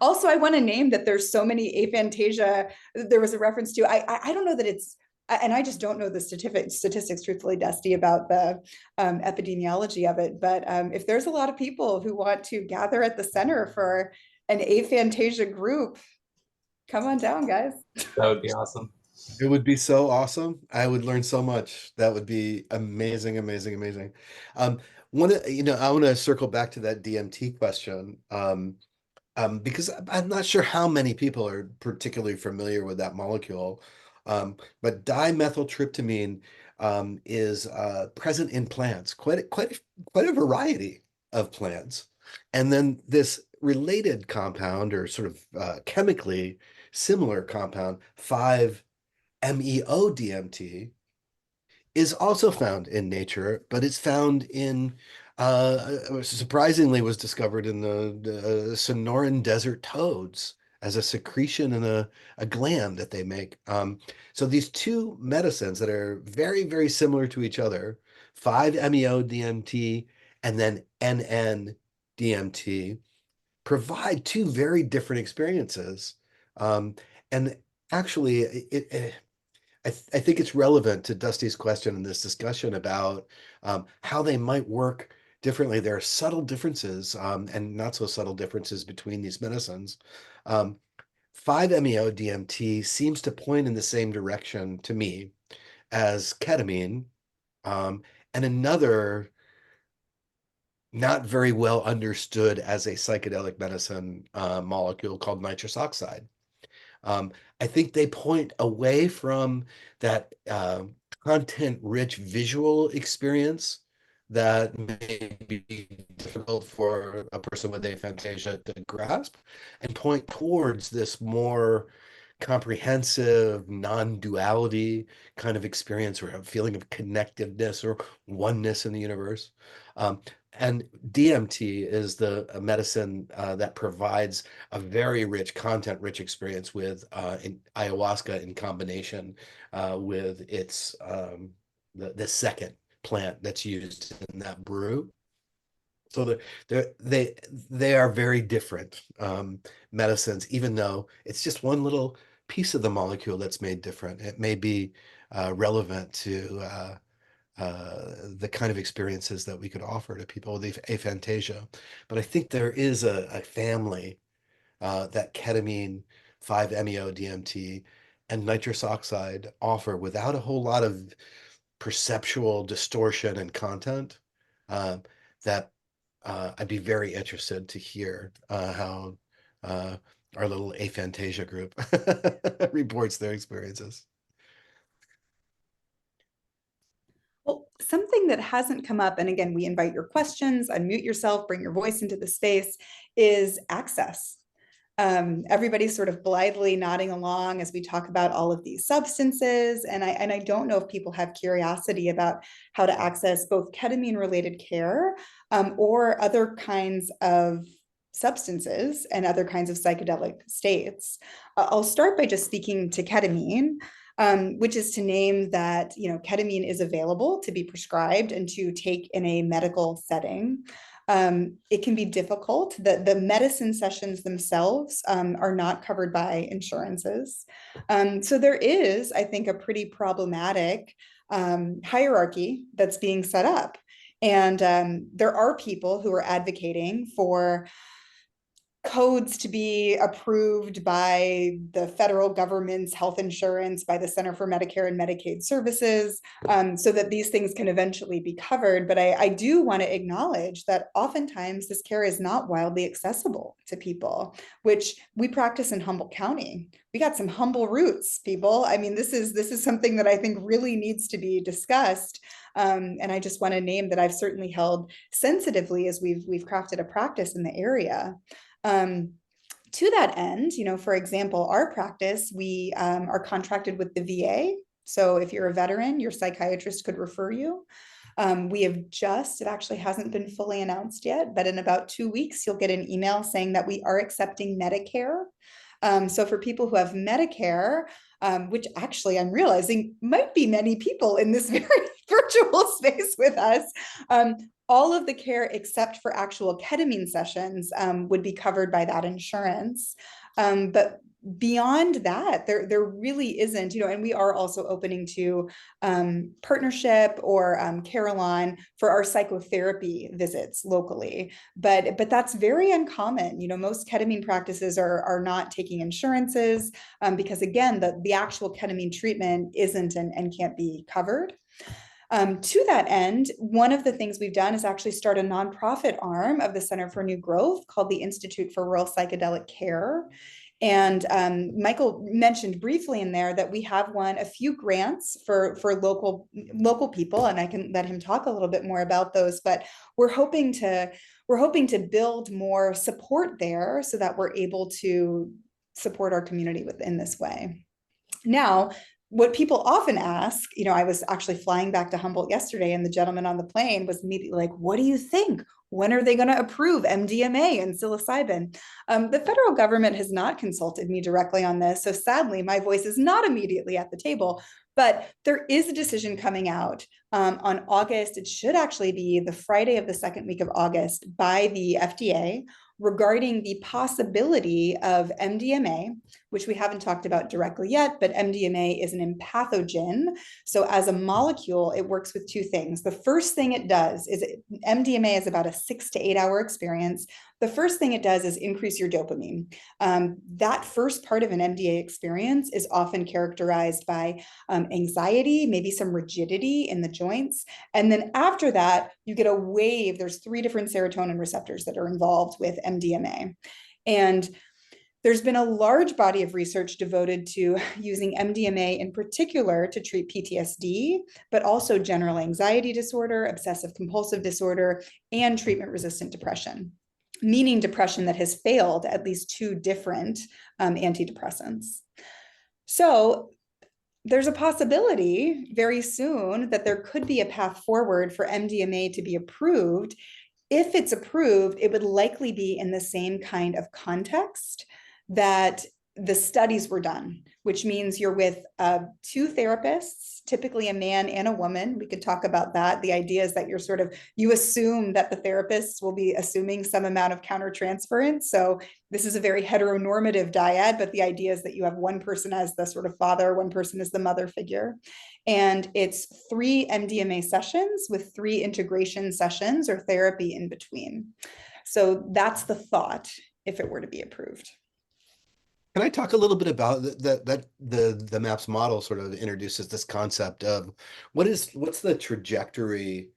Also, I want to name that there's so many aphantasia. There was a reference to, I don't know that it's, and I just don't know the statistics truthfully, Dusty, about the epidemiology of it. But if there's a lot of people who want to gather at the center for an aphantasia group, come on down, guys. That would be awesome. It would be so awesome. I would learn so much. That would be amazing, amazing, amazing. You know, I want to circle back to that DMT question. Because I'm not sure how many people are particularly familiar with that molecule. But dimethyltryptamine is present in plants, quite a variety of plants. And then this related compound, or sort of chemically similar compound, 5-MeO-DMT, is also found in nature, but it's found in, surprisingly, was discovered in the Sonoran desert toads as a secretion in a gland that they make. So these two medicines that are very, very similar to each other, 5-MeO-DMT and then NN-DMT, provide two very different experiences. And actually, I think it's relevant to Dusty's question in this discussion about how they might work differently. There are subtle differences and not so subtle differences between these medicines. 5-MeO-DMT seems to point in the same direction to me as ketamine, and another not very well understood as a psychedelic medicine molecule called nitrous oxide. I think they point away from that content-rich visual experience that may be difficult for a person with aphantasia to grasp, and point towards this more comprehensive, non-duality kind of experience, or a feeling of connectiveness or oneness in the universe. And DMT is a medicine that provides a very rich, content-rich experience with in ayahuasca in combination with its the second plant that's used in that brew. So they are very different medicines, even though it's just one little piece of the molecule that's made different. It may be relevant to the kind of experiences that we could offer to people with aphantasia. But I think there is a family that ketamine, 5-MeO-DMT, and nitrous oxide offer without a whole lot of perceptual distortion and content that I'd be very interested to hear how our little aphantasia group reports their experiences. Well, something that hasn't come up, and again, we invite your questions, unmute yourself, bring your voice into the space, is access. Everybody's sort of blithely nodding along as we talk about all of these substances. And I don't know if people have curiosity about how to access both ketamine-related care or other kinds of substances and other kinds of psychedelic states. I'll start by just speaking to ketamine. Which is to name that, ketamine is available to be prescribed and to take in a medical setting. It can be difficult. The medicine sessions themselves are not covered by insurances. So there is, I think, a pretty problematic hierarchy that's being set up. And there are people who are advocating for codes to be approved by the federal government's health insurance, by the Center for Medicare and Medicaid Services, so that these things can eventually be covered. But I do want to acknowledge that oftentimes this care is not wildly accessible to people, which we practice in Humboldt County. We got some humble roots, people. I mean, this is something that I think really needs to be discussed. And I just want to name that I've certainly held sensitively as we've crafted a practice in the area. To that end, for example, our practice, we are contracted with the VA. So if you're a veteran, your psychiatrist could refer you. We have just, it actually hasn't been fully announced yet, but in about 2 weeks, you'll get an email saying that we are accepting Medicare. So for people who have Medicare, which actually I'm realizing might be many people in this very virtual space with us, all of the care except for actual ketamine sessions would be covered by that insurance. But beyond that, there really isn't, and we are also opening to partnership or Carillon for our psychotherapy visits locally. But that's very uncommon. Most ketamine practices are not taking insurances because again, the actual ketamine treatment isn't and can't be covered. To that end, one of the things we've done is actually start a nonprofit arm of the Center for New Growth called the Institute for Rural Psychedelic Care. And Michael mentioned briefly in there that we have won a few grants for local people, and I can let him talk a little bit more about those. But we're hoping to build more support there so that we're able to support our community within this way. Now, what people often ask, I was actually flying back to Humboldt yesterday, and the gentleman on the plane was immediately like, what do you think? When are they going to approve MDMA and psilocybin? The federal government has not consulted me directly on this, so sadly, my voice is not immediately at the table. But there is a decision coming out on August. It should actually be the Friday of the second week of August by the FDA regarding the possibility of MDMA, which we haven't talked about directly yet, but MDMA is an empathogen. So as a molecule, it works with two things. The first thing it does is MDMA is about a 6 to 8 hour experience. The first thing it does is increase your dopamine. That first part of an MDA experience is often characterized by anxiety, maybe some rigidity in the joints. And then after that, you get a wave. There's 3 different serotonin receptors that are involved with MDMA. And there's been a large body of research devoted to using MDMA in particular to treat PTSD, but also general anxiety disorder, obsessive compulsive disorder, and treatment-resistant depression, meaning depression that has failed at least 2 different antidepressants. So there's a possibility very soon that there could be a path forward for MDMA to be approved. If it's approved, it would likely be in the same kind of context that the studies were done, which means you're with 2 therapists, typically a man and a woman. We could talk about that. The idea is that you assume that the therapists will be assuming some amount of countertransference. So this is a very heteronormative dyad, but the idea is that you have one person as the sort of father, one person as the mother figure. And it's 3 MDMA sessions with 3 integration sessions or therapy in between. So that's the thought if it were to be approved. Can I talk a little bit about the MAPS model sort of introduces this concept of what's the trajectory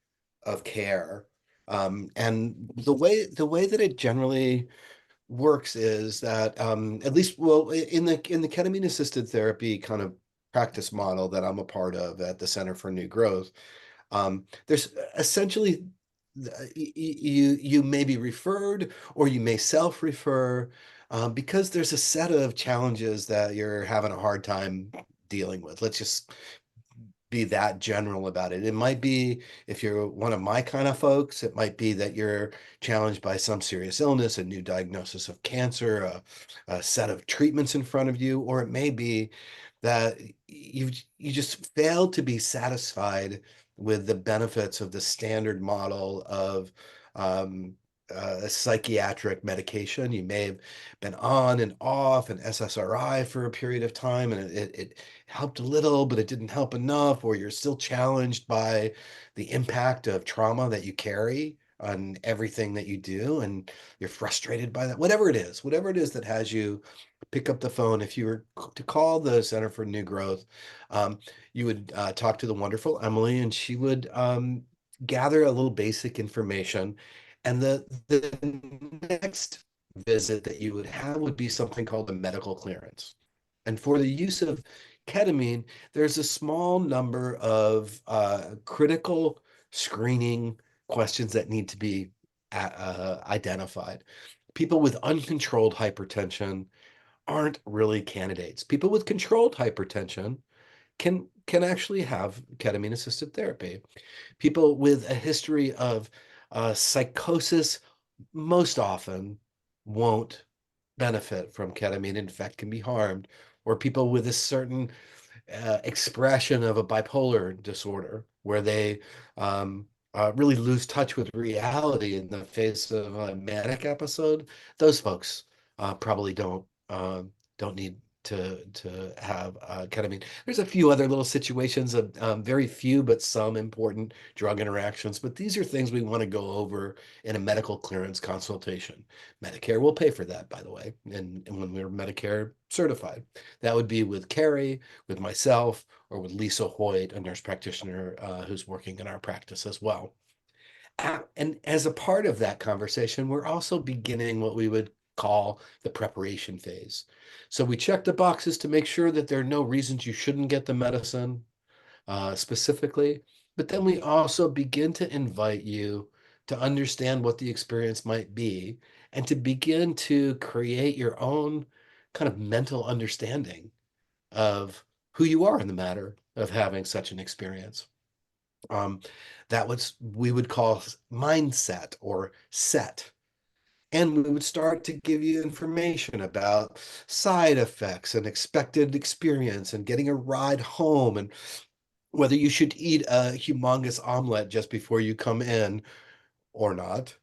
of care, and the way that it generally works is that at least, well, in the ketamine assisted therapy kind of practice model that I'm a part of at the Center for New Growth, there's essentially you may be referred or you may self-refer because there's a set of challenges that you're having a hard time dealing with. Let's just be that general about it. It might be, if you're one of my kind of folks, it might be that you're challenged by some serious illness, a new diagnosis of cancer, a set of treatments in front of you, or it may be that you just fail to be satisfied with the benefits of the standard model of psychiatric medication. You may have been on and off an SSRI for a period of time, and it helped a little, but it didn't help enough, or you're still challenged by the impact of trauma that you carry on everything that you do, and you're frustrated by that. Whatever it is that has you pick up the phone. If you were to call the Center for New Growth, you would talk to the wonderful Emily, and she would gather a little basic information. And the next visit that you would have would be something called a medical clearance. And for the use of ketamine, there's a small number of critical screening questions that need to be identified. People with uncontrolled hypertension aren't really candidates. People with controlled hypertension can actually have ketamine assisted therapy. People with a history of psychosis most often won't benefit from ketamine, in fact, can be harmed, or people with a certain expression of a bipolar disorder where they really lose touch with reality in the face of a manic episode. Those folks probably don't need to have ketamine. There's a few other little situations of very few but some important drug interactions, but these are things we want to go over in a medical clearance consultation. Medicare will pay for that, by the way, and when we're Medicare certified. That would be with Carrie, with myself, or with Lisa Hoyt, a nurse practitioner who's working in our practice as well. And as a part of that conversation, we're also beginning what we would call the preparation phase. So we check the boxes to make sure that there are no reasons you shouldn't get the medicine specifically, but then we also begin to invite you to understand what the experience might be and to begin to create your own kind of mental understanding of who you are in the matter of having such an experience. That was we would call mindset or set. And we would start to give you information about side effects and expected experience and getting a ride home and whether you should eat a humongous omelet just before you come in or not.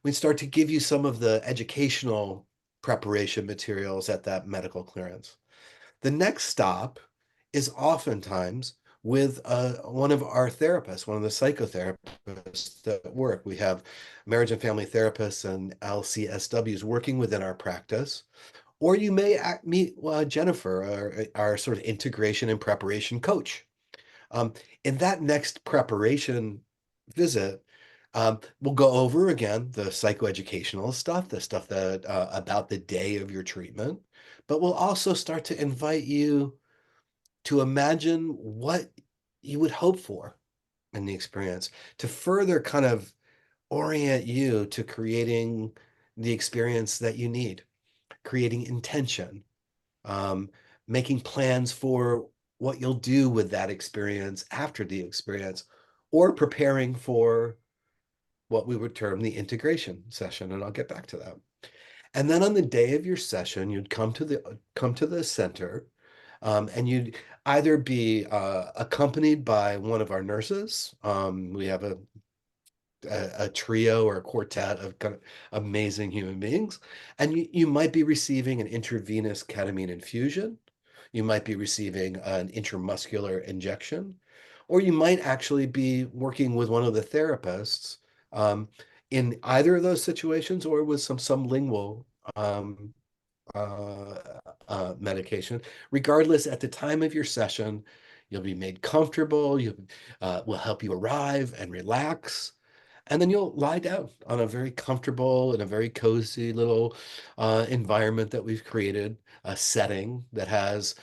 We'd start to give you some of the educational preparation materials at that medical clearance. The next stop is oftentimes with one of our therapists, one of the psychotherapists that work. We have marriage and family therapists and LCSWs working within our practice. Or you may meet Jennifer, our sort of integration and preparation coach. In that next preparation visit, we'll go over again the psychoeducational stuff, the stuff that about the day of your treatment, but we'll also start to invite you to imagine what you would hope for in the experience to further kind of orient you to creating the experience that you need, creating intention, making plans for what you'll do with that experience after the experience, or preparing for what we would term the integration session, and I'll get back to that. And then on the day of your session, you'd come to the center, and you'd either be accompanied by one of our nurses. We have a trio or a quartet of kind of amazing human beings, and you might be receiving an intravenous ketamine infusion. You might be receiving an intramuscular injection, or you might actually be working with one of the therapists in either of those situations, or with some lingual medication. Regardless, at the time of your session, you'll be made comfortable. We'll help you arrive and relax. And then you'll lie down on a very comfortable and a very cozy little environment that we've created, a setting that has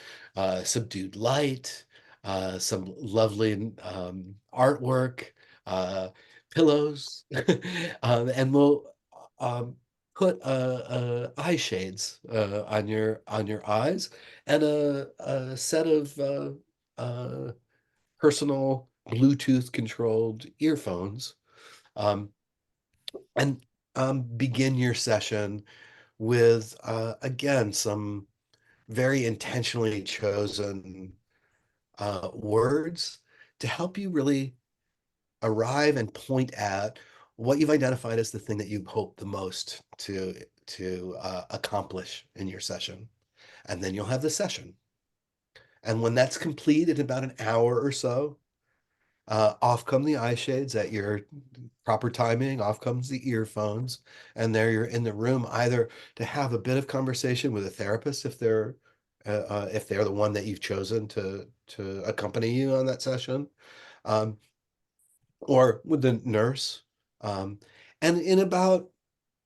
subdued light, some lovely artwork, pillows, and we'll um, put eye shades on your eyes and a set of personal Bluetooth controlled earphones, um, and begin your session with again some very intentionally chosen words to help you really arrive and point at what you've identified as the thing that you hope the most to accomplish in your session. And then you'll have the session. And when that's complete in about an hour or so, off come the eye shades at your proper timing, off comes the earphones, and there you're in the room either to have a bit of conversation with a therapist if they're the one that you've chosen to accompany you on that session, um, or with the nurse. Um, and in about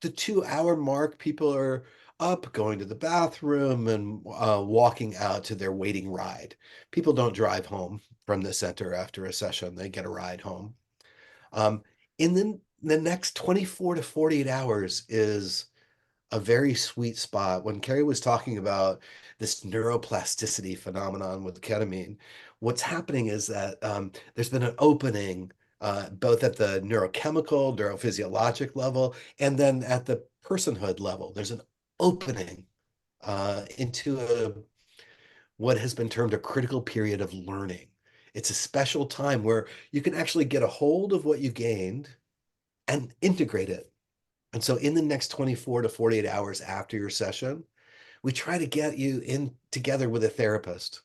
the 2 hour mark, people are up, going to the bathroom and walking out to their waiting ride. People don't drive home from the center after a session, they get a ride home. And then the next 24 to 48 hours is a very sweet spot. When Carrie was talking about this neuroplasticity phenomenon with ketamine, what's happening is that there's been an opening both at the neurochemical, neurophysiologic level, and then at the personhood level. There's an opening into what has been termed a critical period of learning. It's a special time where you can actually get a hold of what you gained and integrate it. And so in the next 24 to 48 hours after your session, we try to get you in together with a therapist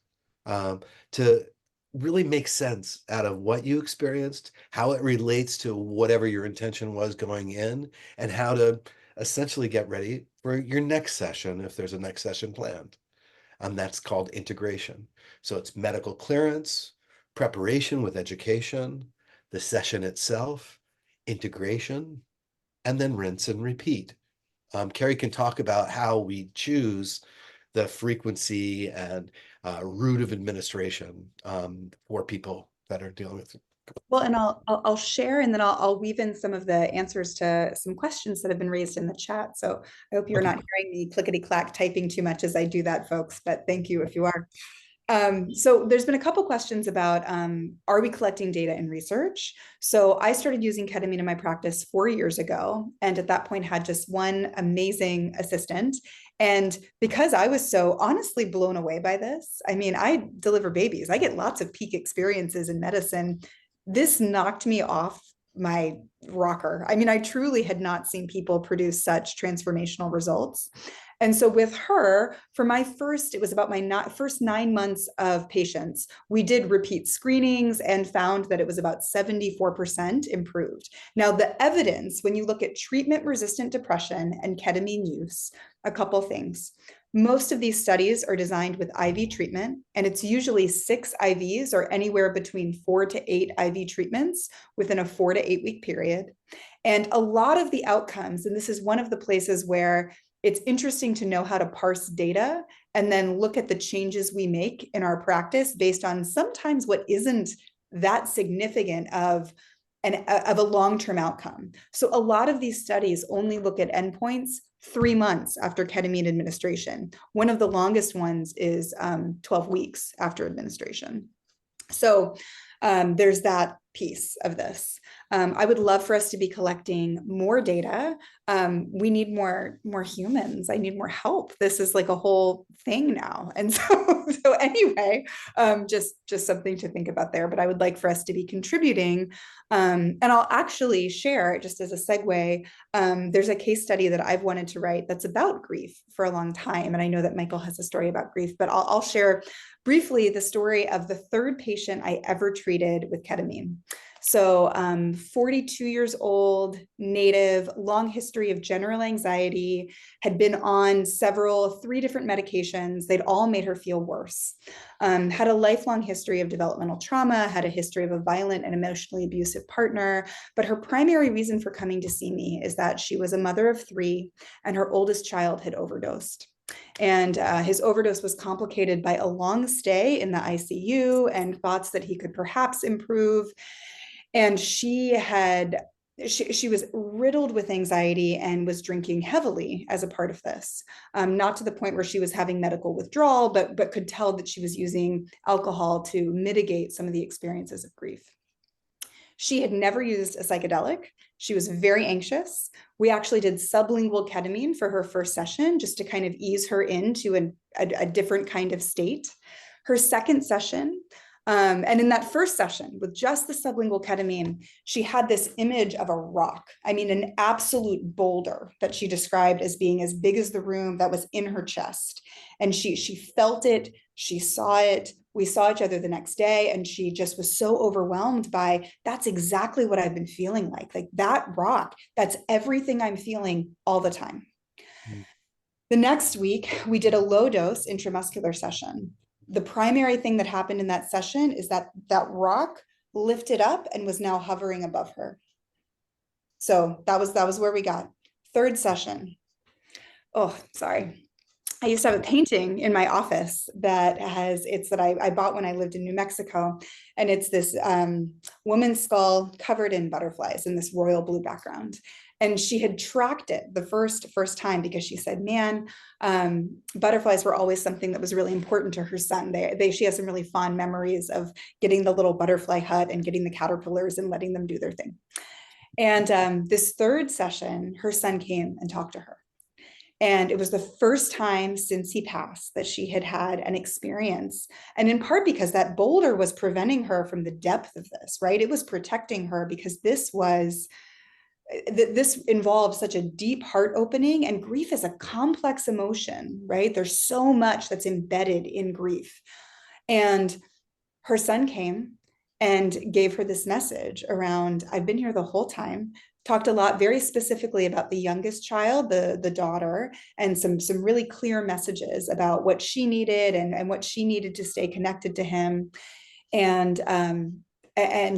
to really make sense out of what you experienced, how it relates to whatever your intention was going in, and how to essentially get ready for your next session if there's a next session planned. And that's called integration. So it's medical clearance, preparation with education, the session itself, integration, and then rinse and repeat. Carrie can talk about how we choose the frequency and route of administration for people that are dealing with. Well, and I'll share, and then I'll weave in some of the answers to some questions that have been raised in the chat. So I hope you're Okay. not hearing me clickety clack typing too much as I do that, folks. But thank you if you are. So there's been a couple questions about, are we collecting data in research? So I started using ketamine in my practice 4 years ago, and at that point had just one amazing assistant. And because I was so honestly blown away by this, I mean, I deliver babies, I get lots of peak experiences in medicine. This knocked me off my rocker. I mean, I truly had not seen people produce such transformational results. And so with her, for my first, it was about my first 9 months of patients, we did repeat screenings and found that it was about 74% improved. Now, the evidence, when you look at treatment-resistant depression and ketamine use, a couple things. Most of these studies are designed with IV treatment, and it's usually 6 IVs or anywhere between 4 to 8 IV treatments within a 4 to 8 week period. And a lot of the outcomes, and this is one of the places where it's interesting to know how to parse data and then look at the changes we make in our practice based on sometimes what isn't that significant of a long-term outcome. So a lot of these studies only look at endpoints 3 months after ketamine administration. One of the longest ones is 12 weeks after administration. So there's that piece of this. I would love for us to be collecting more data. We need more humans. I need more help. This is like a whole thing now. And so anyway, just something to think about there. But I would like for us to be contributing. And I'll actually share, just as a segue, there's a case study that I've wanted to write that's about grief for a long time. And I know that Michael has a story about grief, but I'll share briefly the story of the 3rd patient I ever treated with ketamine. So 42 years old, native, long history of general anxiety, had been on three different medications. They'd all made her feel worse. Had a lifelong history of developmental trauma, had a history of a violent and emotionally abusive partner. But her primary reason for coming to see me is that she was a mother of 3 and her oldest child had overdosed. And his overdose was complicated by a long stay in the ICU and thoughts that he could perhaps improve. And she was riddled with anxiety and was drinking heavily as a part of this, not to the point where she was having medical withdrawal, but could tell that she was using alcohol to mitigate some of the experiences of grief. She had never used a psychedelic. She was very anxious. We actually did sublingual ketamine for her first session just to kind of ease her into a different kind of state. Her second session, and in that first session with just the sublingual ketamine, she had this image of a rock. I mean, an absolute boulder that she described as being as big as the room that was in her chest. And she felt it, she saw it. We saw each other the next day, and she just was so overwhelmed by, that's exactly what I've been feeling like that rock, that's everything I'm feeling all the time. Mm. The next week, we did a low dose intramuscular session. The primary thing that happened in that session is that that rock lifted up and was now hovering above her. So that was where we got. Third session. Oh, sorry. I used to have a painting in my office that I bought when I lived in New Mexico. And it's this woman's skull covered in butterflies in this royal blue background. And she had tracked it the first time because she said, man, butterflies were always something that was really important to her son. She has some really fond memories of getting the little butterfly hut and getting the caterpillars and letting them do their thing. And this third session, her son came and talked to her. And it was the first time since he passed that she had had an experience. And in part because that boulder was preventing her from the depth of this, right? It was protecting her because this involved such a deep heart opening, and grief is a complex emotion, right? There's so much that's embedded in grief. And her son came and gave her this message around, I've been here the whole time, talked a lot very specifically about the youngest child, the daughter, and some really clear messages about what she needed and what she needed to stay connected to him. And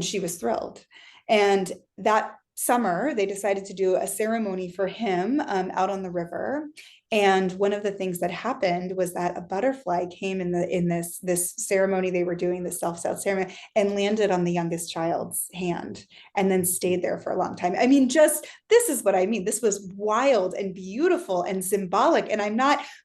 she was thrilled. And that summer, they decided to do a ceremony for him out on the river. And one of the things that happened was that a butterfly came in this ceremony they were doing, the self-styled ceremony, and landed on the youngest child's hand and then stayed there for a long time. I mean, this is what I mean. This was wild and beautiful and symbolic. And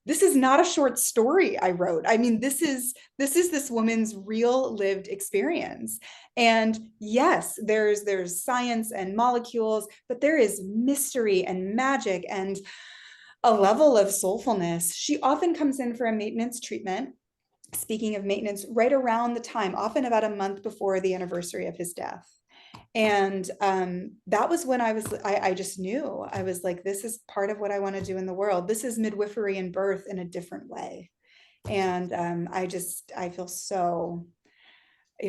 this is not a short story I wrote. I mean, this is this woman's real lived experience. And yes, there's science and molecules, but there is mystery and magic and a level of soulfulness. She often comes in for a maintenance treatment. Speaking of maintenance, right around the time, often about a month before the anniversary of his death. And that was when I just knew. I was like, this is part of what I want to do in the world. This is midwifery and birth in a different way. And I feel so,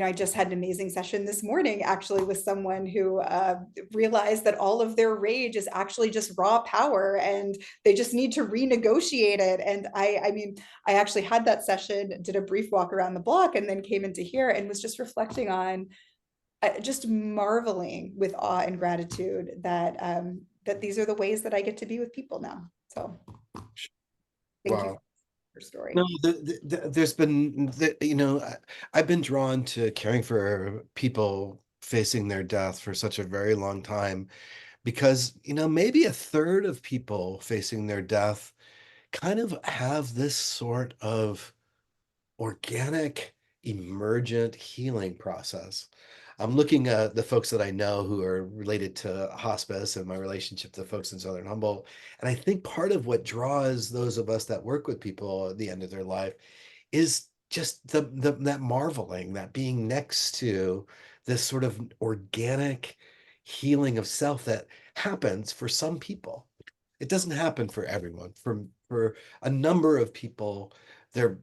I just had an amazing session this morning, actually, with someone who realized that all of their rage is actually just raw power and they just need to renegotiate it. And I actually had that session, did a brief walk around the block, and then came into here and was just reflecting on, just marveling with awe and gratitude that that these are the ways that I get to be with people now. So thank you. Story. No, there's been, I've been drawn to caring for people facing their death for such a very long time because, maybe a third of people facing their death kind of have this sort of organic, emergent healing process. I'm looking at the folks that I know who are related to hospice and my relationship to the folks in Southern Humboldt. And I think part of what draws those of us that work with people at the end of their life is just that marveling, that being next to this sort of organic healing of self that happens for some people. It doesn't happen for everyone. For a number of people, they're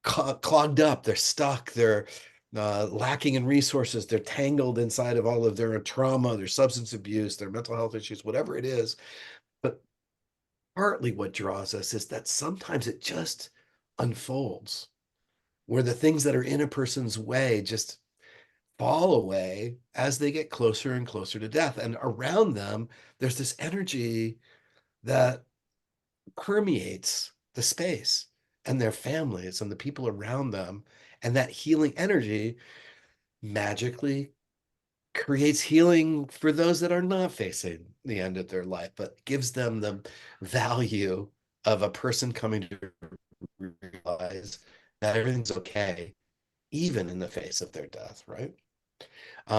clogged up, they're stuck, they're lacking in resources. They're tangled inside of all of their trauma, their substance abuse, their mental health issues, whatever it is. But partly what draws us is that sometimes it just unfolds, where the things that are in a person's way just fall away as they get closer and closer to death. And around them, there's this energy that permeates the space and their families and the people around them. And that healing energy magically creates healing for those that are not facing the end of their life, but gives them the value of a person coming to realize that everything's okay, even in the face of their death, right?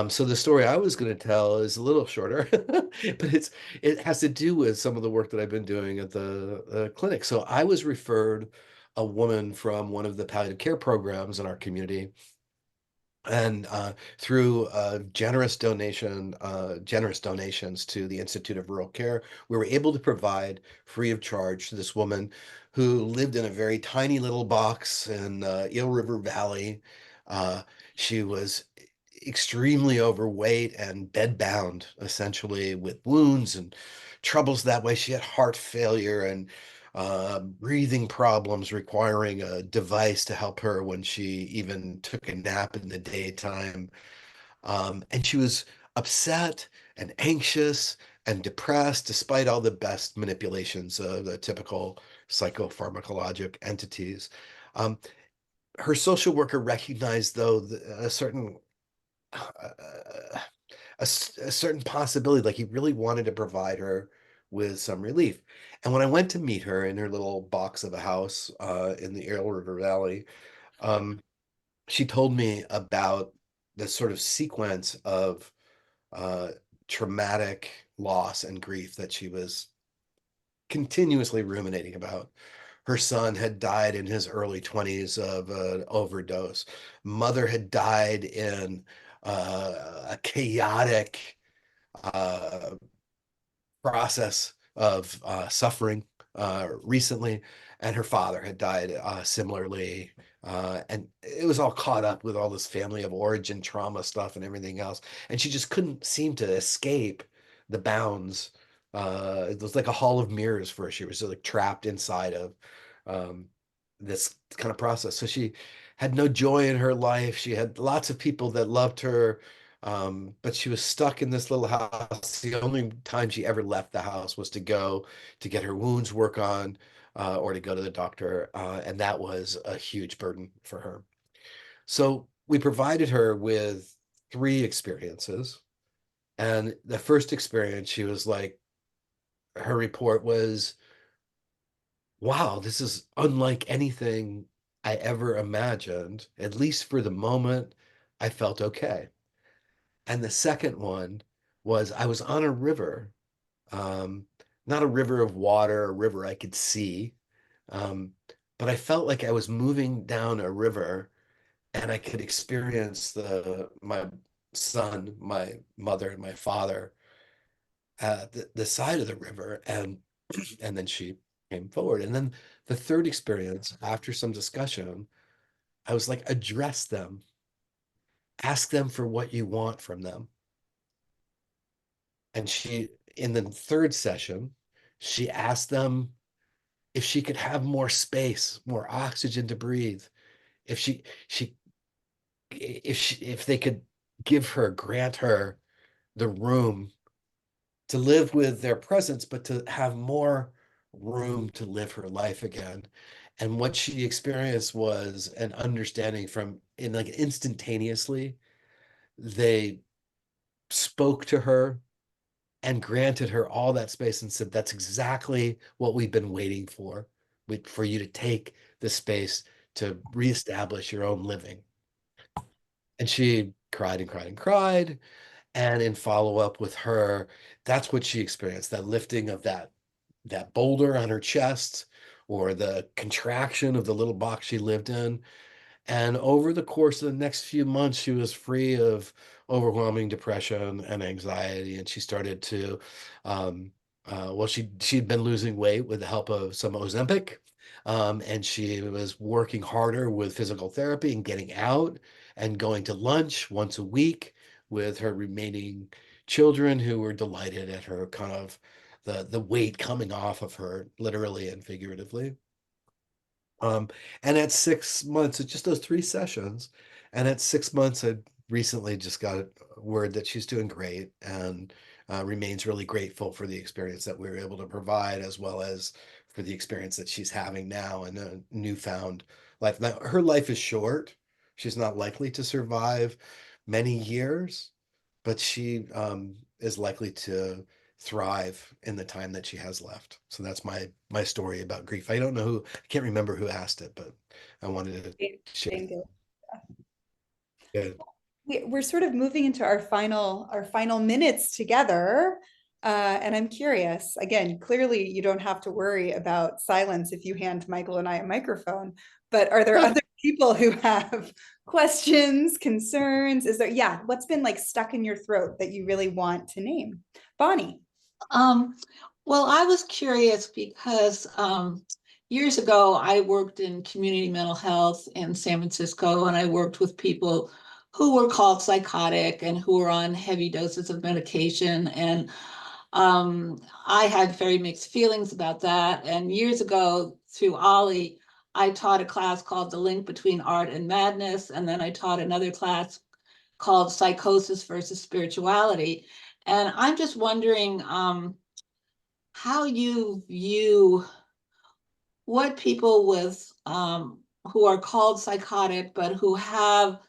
So the story I was going to tell is a little shorter, but it has to do with some of the work that I've been doing at the clinic. So I was referred a woman from one of the palliative care programs in our community, and through generous donations to the Institute of Rural Care, we were able to provide free of charge to this woman who lived in a very tiny little box in Eel River Valley. She was extremely overweight and bedbound, essentially, with wounds and troubles that way. She had heart failure and breathing problems, requiring a device to help her when she even took a nap in the daytime. And she was upset and anxious and depressed, despite all the best manipulations of the typical psychopharmacologic entities. Um, Her social worker recognized, though, a certain uh, a certain possibility, like he really wanted to provide her with some relief. And when I went to meet her in her little box of a house in the Eel River Valley, um, she told me about the sort of sequence of uh, traumatic loss and grief that she was continuously ruminating about. Her son had died in his early 20s of an overdose. Mother had died in a chaotic uh, process of suffering recently, and her father had died similarly. And it was all caught up with all this family of origin trauma stuff and everything else. And she just couldn't seem to escape the bounds. It was like a hall of mirrors for her. She was like trapped inside of um, this kind of process. So she had no joy in her life. She had lots of people that loved her, but she was stuck in this little house. The only time she ever left the house was to go to get her wounds work on, or to go to the doctor. And that was a huge burden for her. So we provided her with three experiences. And the first experience, she was like, her report was, wow, this is unlike anything I ever imagined. At least for the moment, I felt okay. And the second one was, I was on a river, um, not a river of water, a river I could see, um, but I felt like I was moving down a river and I could experience my son, my mother, and my father at the side of the river. And then she came forward. And then the third experience, after some discussion, I was like, address them, ask them for what you want from them. And in the third session, she asked them if she could have more space, more oxygen to breathe, if if they could grant her the room to live with their presence, but to have more room to live her life again. And what she experienced was an understanding from, in like instantaneously, they spoke to her and granted her all that space and said, that's exactly what we've been waiting for you to take the space to reestablish your own living. And she cried and cried and cried. And in follow up with her, that's what she experienced, that lifting of that boulder on her chest, or the contraction of the little box she lived in. And over the course of the next few months, she was free of overwhelming depression and anxiety. And she started to, well, she'd been losing weight with the help of some Ozempic. And she was working harder with physical therapy and getting out and going to lunch once a week with her remaining children, who were delighted at her kind of the weight coming off of her, literally and figuratively. And at 6 months, it's just those 3 sessions. And at 6 months, I recently just got word that she's doing great, and remains really grateful for the experience that we were able to provide, as well as for the experience that she's having now and a newfound life. Now, her life is short. She's not likely to survive many years, but she is likely to thrive in the time that she has left. So that's my story about grief. I don't know who, I can't remember who asked it, but I wanted to share. Thank you. Yeah. We're sort of moving into our final minutes together. And I'm curious, again, clearly you don't have to worry about silence if you hand Michael and I a microphone, but are there other people who have questions, concerns? Is there, yeah, what's been like stuck in your throat that you really want to name? Bonnie. Well, I was curious because years ago, I worked in community mental health in San Francisco, and I worked with people who were called psychotic and who were on heavy doses of medication. And I had very mixed feelings about that. And years ago, through OLLI, I taught a class called The Link Between Art and Madness. And then I taught another class called Psychosis versus Spirituality. And I'm just wondering how you view what people with who are called psychotic, but who have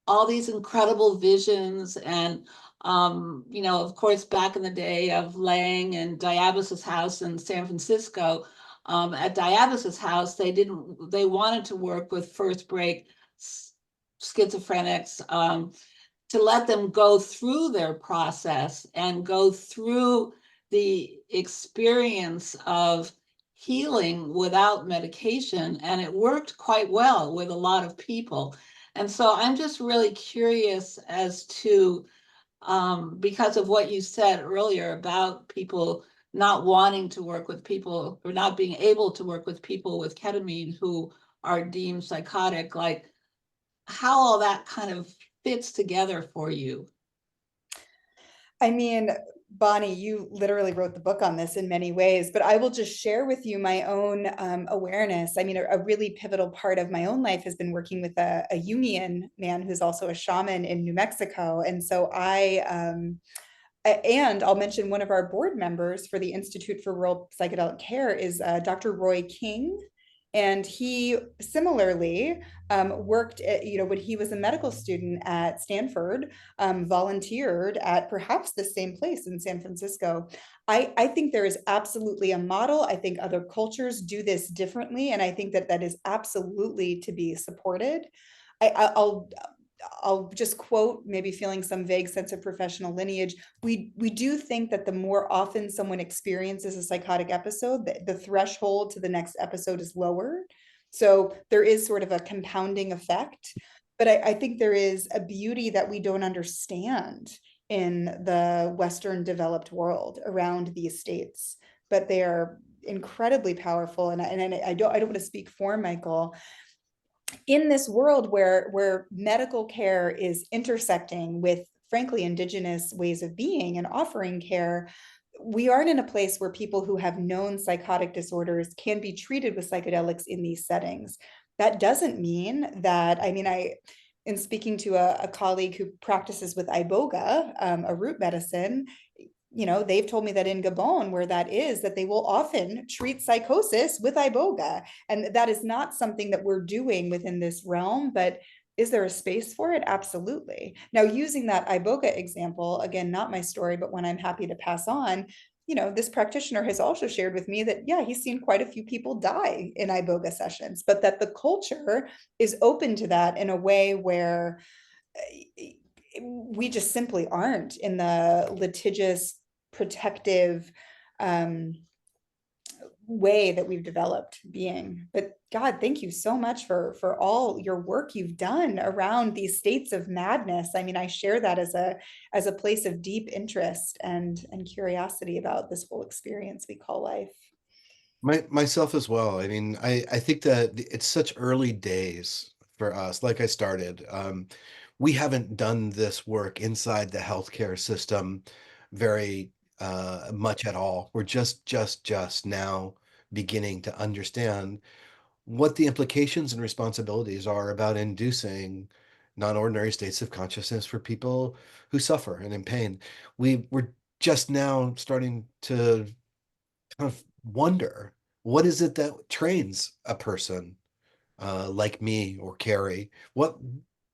all these incredible visions. And you know, of course, back in the day of Lang and Diabas's house in San Francisco, at Diabas's house, they wanted to work with first break schizophrenics, to let them go through their process and go through the experience of healing without medication. And it worked quite well with a lot of people. And so I'm just really curious as to, because of what you said earlier about people not wanting to work with people or not being able to work with people with ketamine who are deemed psychotic, like how all that kind of fits together for you. I mean, Bonnie, you literally wrote the book on this in many ways, but I will just share with you my own awareness. I mean, a really pivotal part of my own life has been working with a Jungian man who's also a shaman in New Mexico. And so and I'll mention one of our board members for the Institute for Rural Psychedelic Care is Dr. Roy King. And he similarly worked at, you know, when he was a medical student at Stanford, volunteered at perhaps the same place in San Francisco. I think there is absolutely a model. I think other cultures do this differently. And I think that that is absolutely to be supported. I'll just quote, maybe feeling some vague sense of professional lineage. We do think that the more often someone experiences a psychotic episode, the threshold to the next episode is lower. So there is sort of a compounding effect. But I think there is a beauty that we don't understand in the Western developed world around these states, but they are incredibly powerful. And I don't want to speak for Michael. In this world where medical care is intersecting with, frankly, indigenous ways of being and offering care, we aren't in a place where people who have known psychotic disorders can be treated with psychedelics in these settings. That doesn't mean that, I mean, in speaking to a colleague who practices with iboga, a root medicine, you know, they've told me that in Gabon, where that is, that they will often treat psychosis with iboga. And that is not something that we're doing within this realm, but is there a space for it? Absolutely. Now, using that iboga example, again, not my story, but one I'm happy to pass on, you know, this practitioner has also shared with me that, yeah, he's seen quite a few people die in iboga sessions, but that the culture is open to that in a way where we just simply aren't in the litigious, protective way that we've developed being. But God, thank you so much for all your work you've done around these states of madness. I mean, I share that as a place of deep interest and curiosity about this whole experience we call life. Myself as well. I mean, I think that it's such early days for us. Like I started, we haven't done this work inside the healthcare system very much at all. We're just now beginning to understand what the implications and responsibilities are about inducing non-ordinary states of consciousness for people who suffer and in pain. We're just now starting to kind of wonder, what is it that trains a person like me or Carrie?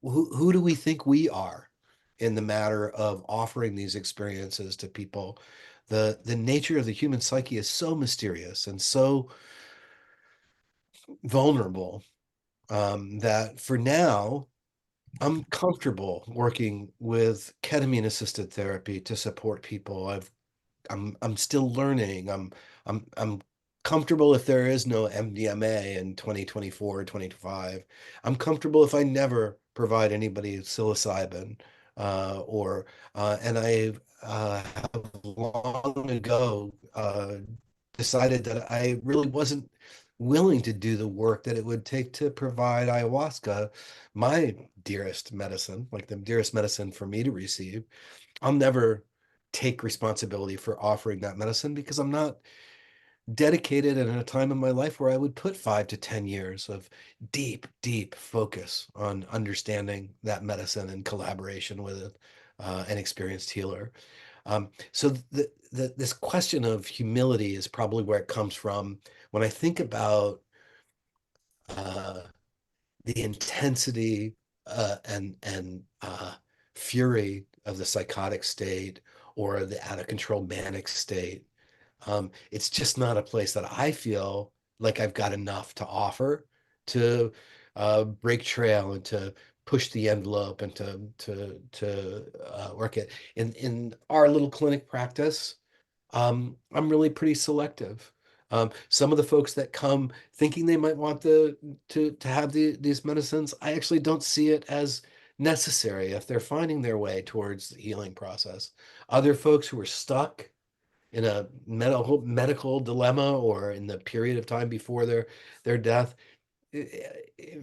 Who do we think we are in the matter of offering these experiences to people? The nature of the human psyche is so mysterious and so vulnerable, that for now, I'm comfortable working with ketamine-assisted therapy to support people. I'm still learning. I'm comfortable if there is no MDMA in 2024 or 2025. I'm comfortable if I never provide anybody psilocybin, or and I have long ago decided that I really wasn't willing to do the work that it would take to provide ayahuasca, my dearest medicine, like the dearest medicine for me to receive. I'll never take responsibility for offering that medicine because I'm not dedicated in a time in my life where I would put 5 to 10 years of deep focus on understanding that medicine in collaboration with an experienced healer. So this question of humility is probably where it comes from when I think about uh, the intensity and fury of the psychotic state or the out of control manic state. It's just not a place that I feel like I've got enough to offer to break trail and to push the envelope and to work it in our little clinic practice. I'm really pretty selective. Some of the folks that come thinking they might want to have these medicines, I actually don't see it as necessary if they're finding their way towards the healing process. Other folks who are stuck in a medical dilemma or in the period of time before their death,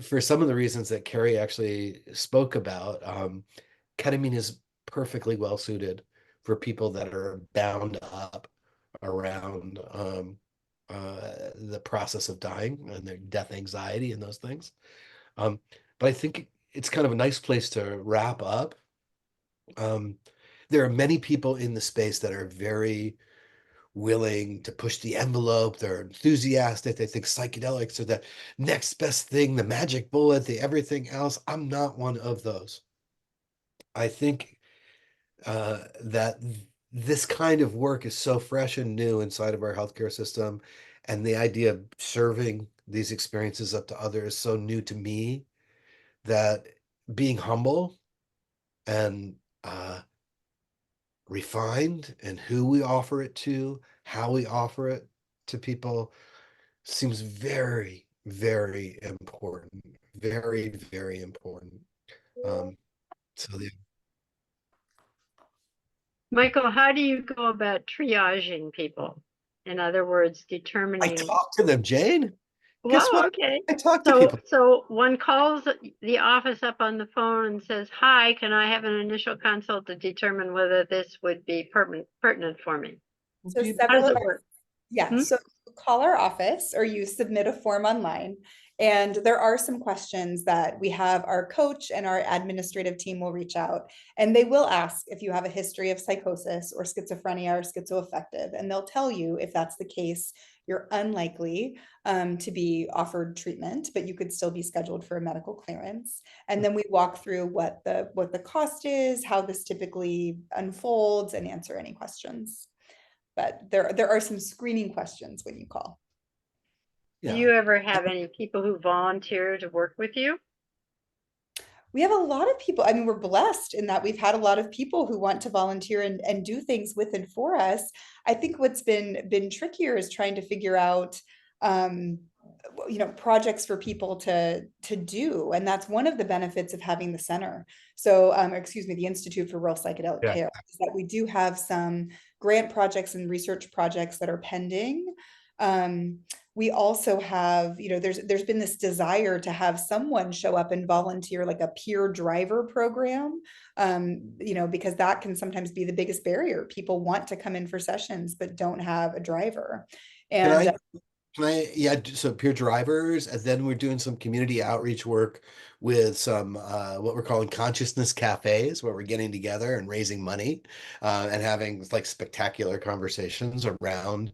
for some of the reasons that Carrie actually spoke about, ketamine is perfectly well suited for people that are bound up around the process of dying and their death anxiety and those things. Um, but I think it's kind of a nice place to wrap up. Um, there are many people in the space that are very willing to push the envelope. They're enthusiastic. They think psychedelics are the next best thing, the magic bullet, the everything else. I'm not one of those. I think that this kind of work is so fresh and new inside of our healthcare system, and the idea of serving these experiences up to others is so new to me that being humble and refined in who we offer it to, how we offer it to people, seems very important. Very important. So Michael, how do you go about triaging people? In other words, I determining. talk to them, Jane. Wow, Guess what? okay. I talk to people. So one calls the office up on the phone and says, "Hi, can I have an initial consult to determine whether this would be pertinent for me?" So People- How does several it of work? Yeah, Hmm? so you call our office or you submit a form online. And there are some questions that we have our coach and our administrative team will reach out and they will ask if you have a history of psychosis or schizophrenia or schizoaffective. And they'll tell you if that's the case, you're unlikely to be offered treatment, but you could still be scheduled for a medical clearance. And then we walk through what the cost is, how this typically unfolds, and answer any questions. But there are some screening questions when you call. Do Yeah. you ever have any people who volunteer to work with you? We have a lot of people. I mean, we're blessed in that we've had a lot of people who want to volunteer and do things with and for us. I think what's been trickier is trying to figure out projects for people to do, and that's one of the benefits of having the center. So excuse me, the Institute for Rural Psychedelic Care, is that we do have some grant projects and research projects that are pending. We also have, you know, there's been this desire to have someone show up and volunteer, like a peer driver program, you know, because that can sometimes be the biggest barrier. People want to come in for sessions but don't have a driver. Can And yeah, so peer drivers, and then we're doing some community outreach work with some what we're calling consciousness cafes, where we're getting together and raising money and having like spectacular conversations around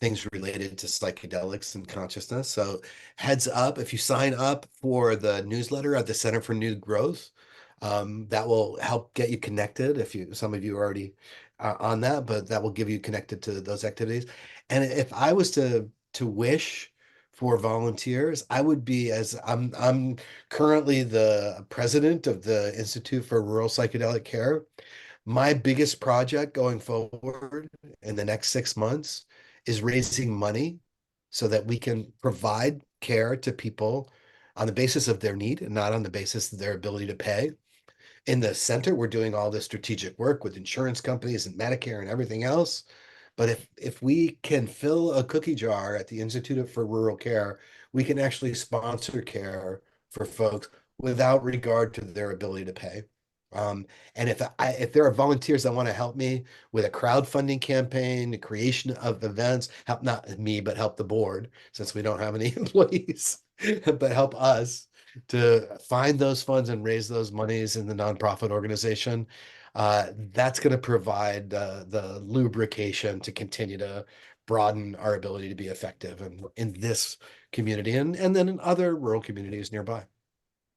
things related to psychedelics and consciousness. So heads up, if you sign up for the newsletter at the Center for New Growth, that will help get you connected. If you, some of you are already on that, but that will give you connected to those activities. And if I was to wish for volunteers, I would be, as I'm currently the president of the Institute for Rural Psychedelic Care. My biggest project going forward in the next 6 months is raising money so that we can provide care to people on the basis of their need and not on the basis of their ability to pay. In the center, we're doing all this strategic work with insurance companies and Medicare and everything else. But if we can fill a cookie jar at the Institute for Rural Care, we can actually sponsor care for folks without regard to their ability to pay. Um, and if there are volunteers that want to help me with a crowdfunding campaign, the creation of events, help not me, but help the board, since we don't have any employees, but help us to find those funds and raise those monies in the nonprofit organization, that's going to provide the lubrication to continue to broaden our ability to be effective in this community and then in other rural communities nearby.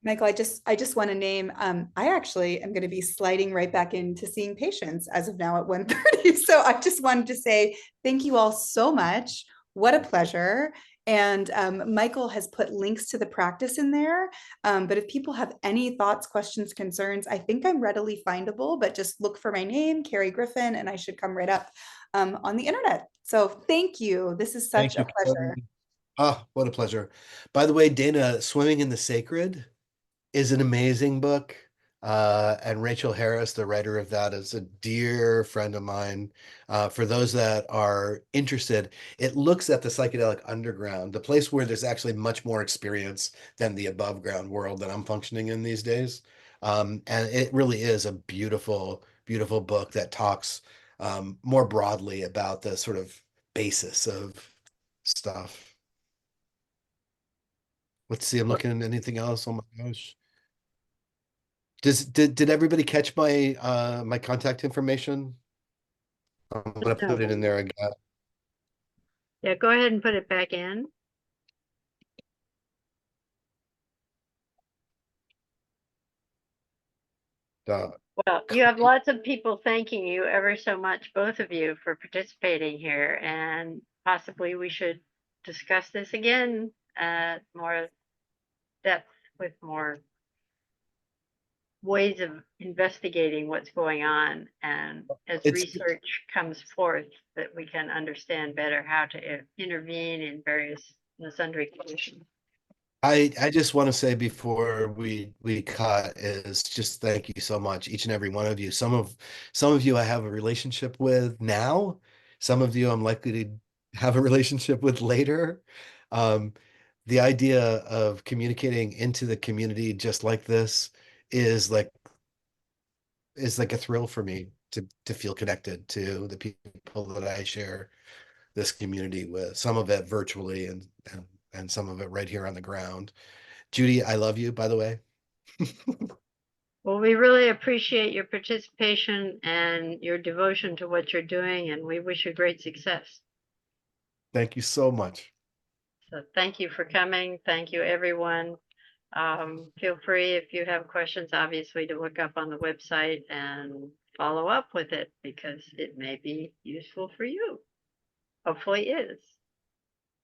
Michael, I just want to name, I actually am going to be sliding right back into seeing patients as of now at 1:30. So I just wanted to say thank you all so much. What a pleasure. And Michael has put links to the practice in there. But if people have any thoughts, questions, concerns, I think I'm readily findable, but just look for my name, Carrie Griffin, and I should come right up on the internet. So thank you. This is such Thank a you, pleasure. Courtney. Ah, what a pleasure. By the way, Dana, Swimming in the Sacred is an amazing book. And Rachel Harris, the writer of that, is a dear friend of mine. For those that are interested, it looks at the psychedelic underground, the place where there's actually much more experience than the above ground world that I'm functioning in these days. And it really is a beautiful, beautiful book that talks more broadly about the sort of basis of stuff. Let's see, I'm looking at anything else. Oh my gosh. Did everybody catch my my contact information? I'm gonna put it in there again. Yeah, go ahead and put it back in. Well, you have lots of people thanking you ever so much, both of you, for participating here, and possibly we should discuss this again at more depth with more ways of investigating what's going on, and as It's research comes forth that we can understand better how to intervene in various and sundry conditions. I just want to say before we cut is just thank you so much, each and every one of you. Some of you I have a relationship with now. Some of you I'm likely to have a relationship with later. Um, the idea of communicating into the community just like this is like a thrill for me to feel connected to the people that I share this community with. Some of it virtually and some of it right here on the ground. Judy, I love you, by the way. Well, we really appreciate your participation and your devotion to what you're doing, and we wish you great success. Thank you so much. So thank you for coming. Thank you, everyone. Feel free, if you have questions, obviously, to look up on the website and follow up with it, because it may be useful for you. Hopefully is.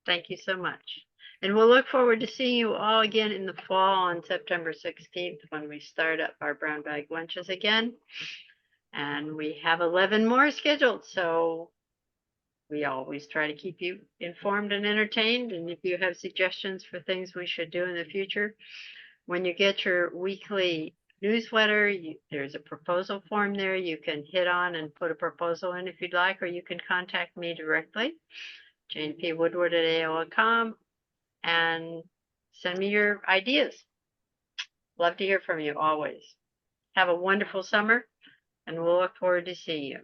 Thank you so much. And we'll look forward to seeing you all again in the fall on September 16th when we start up our brown bag lunches again. And we have 11 more scheduled, so we always try to keep you informed and entertained. And if you have suggestions for things we should do in the future, when you get your weekly newsletter, there's a proposal form there. You can hit on and put a proposal in if you'd like, or you can contact me directly. janepwoodward@aol.com, and send me your ideas. Love to hear from you always. Have a wonderful summer, and we'll look forward to seeing you.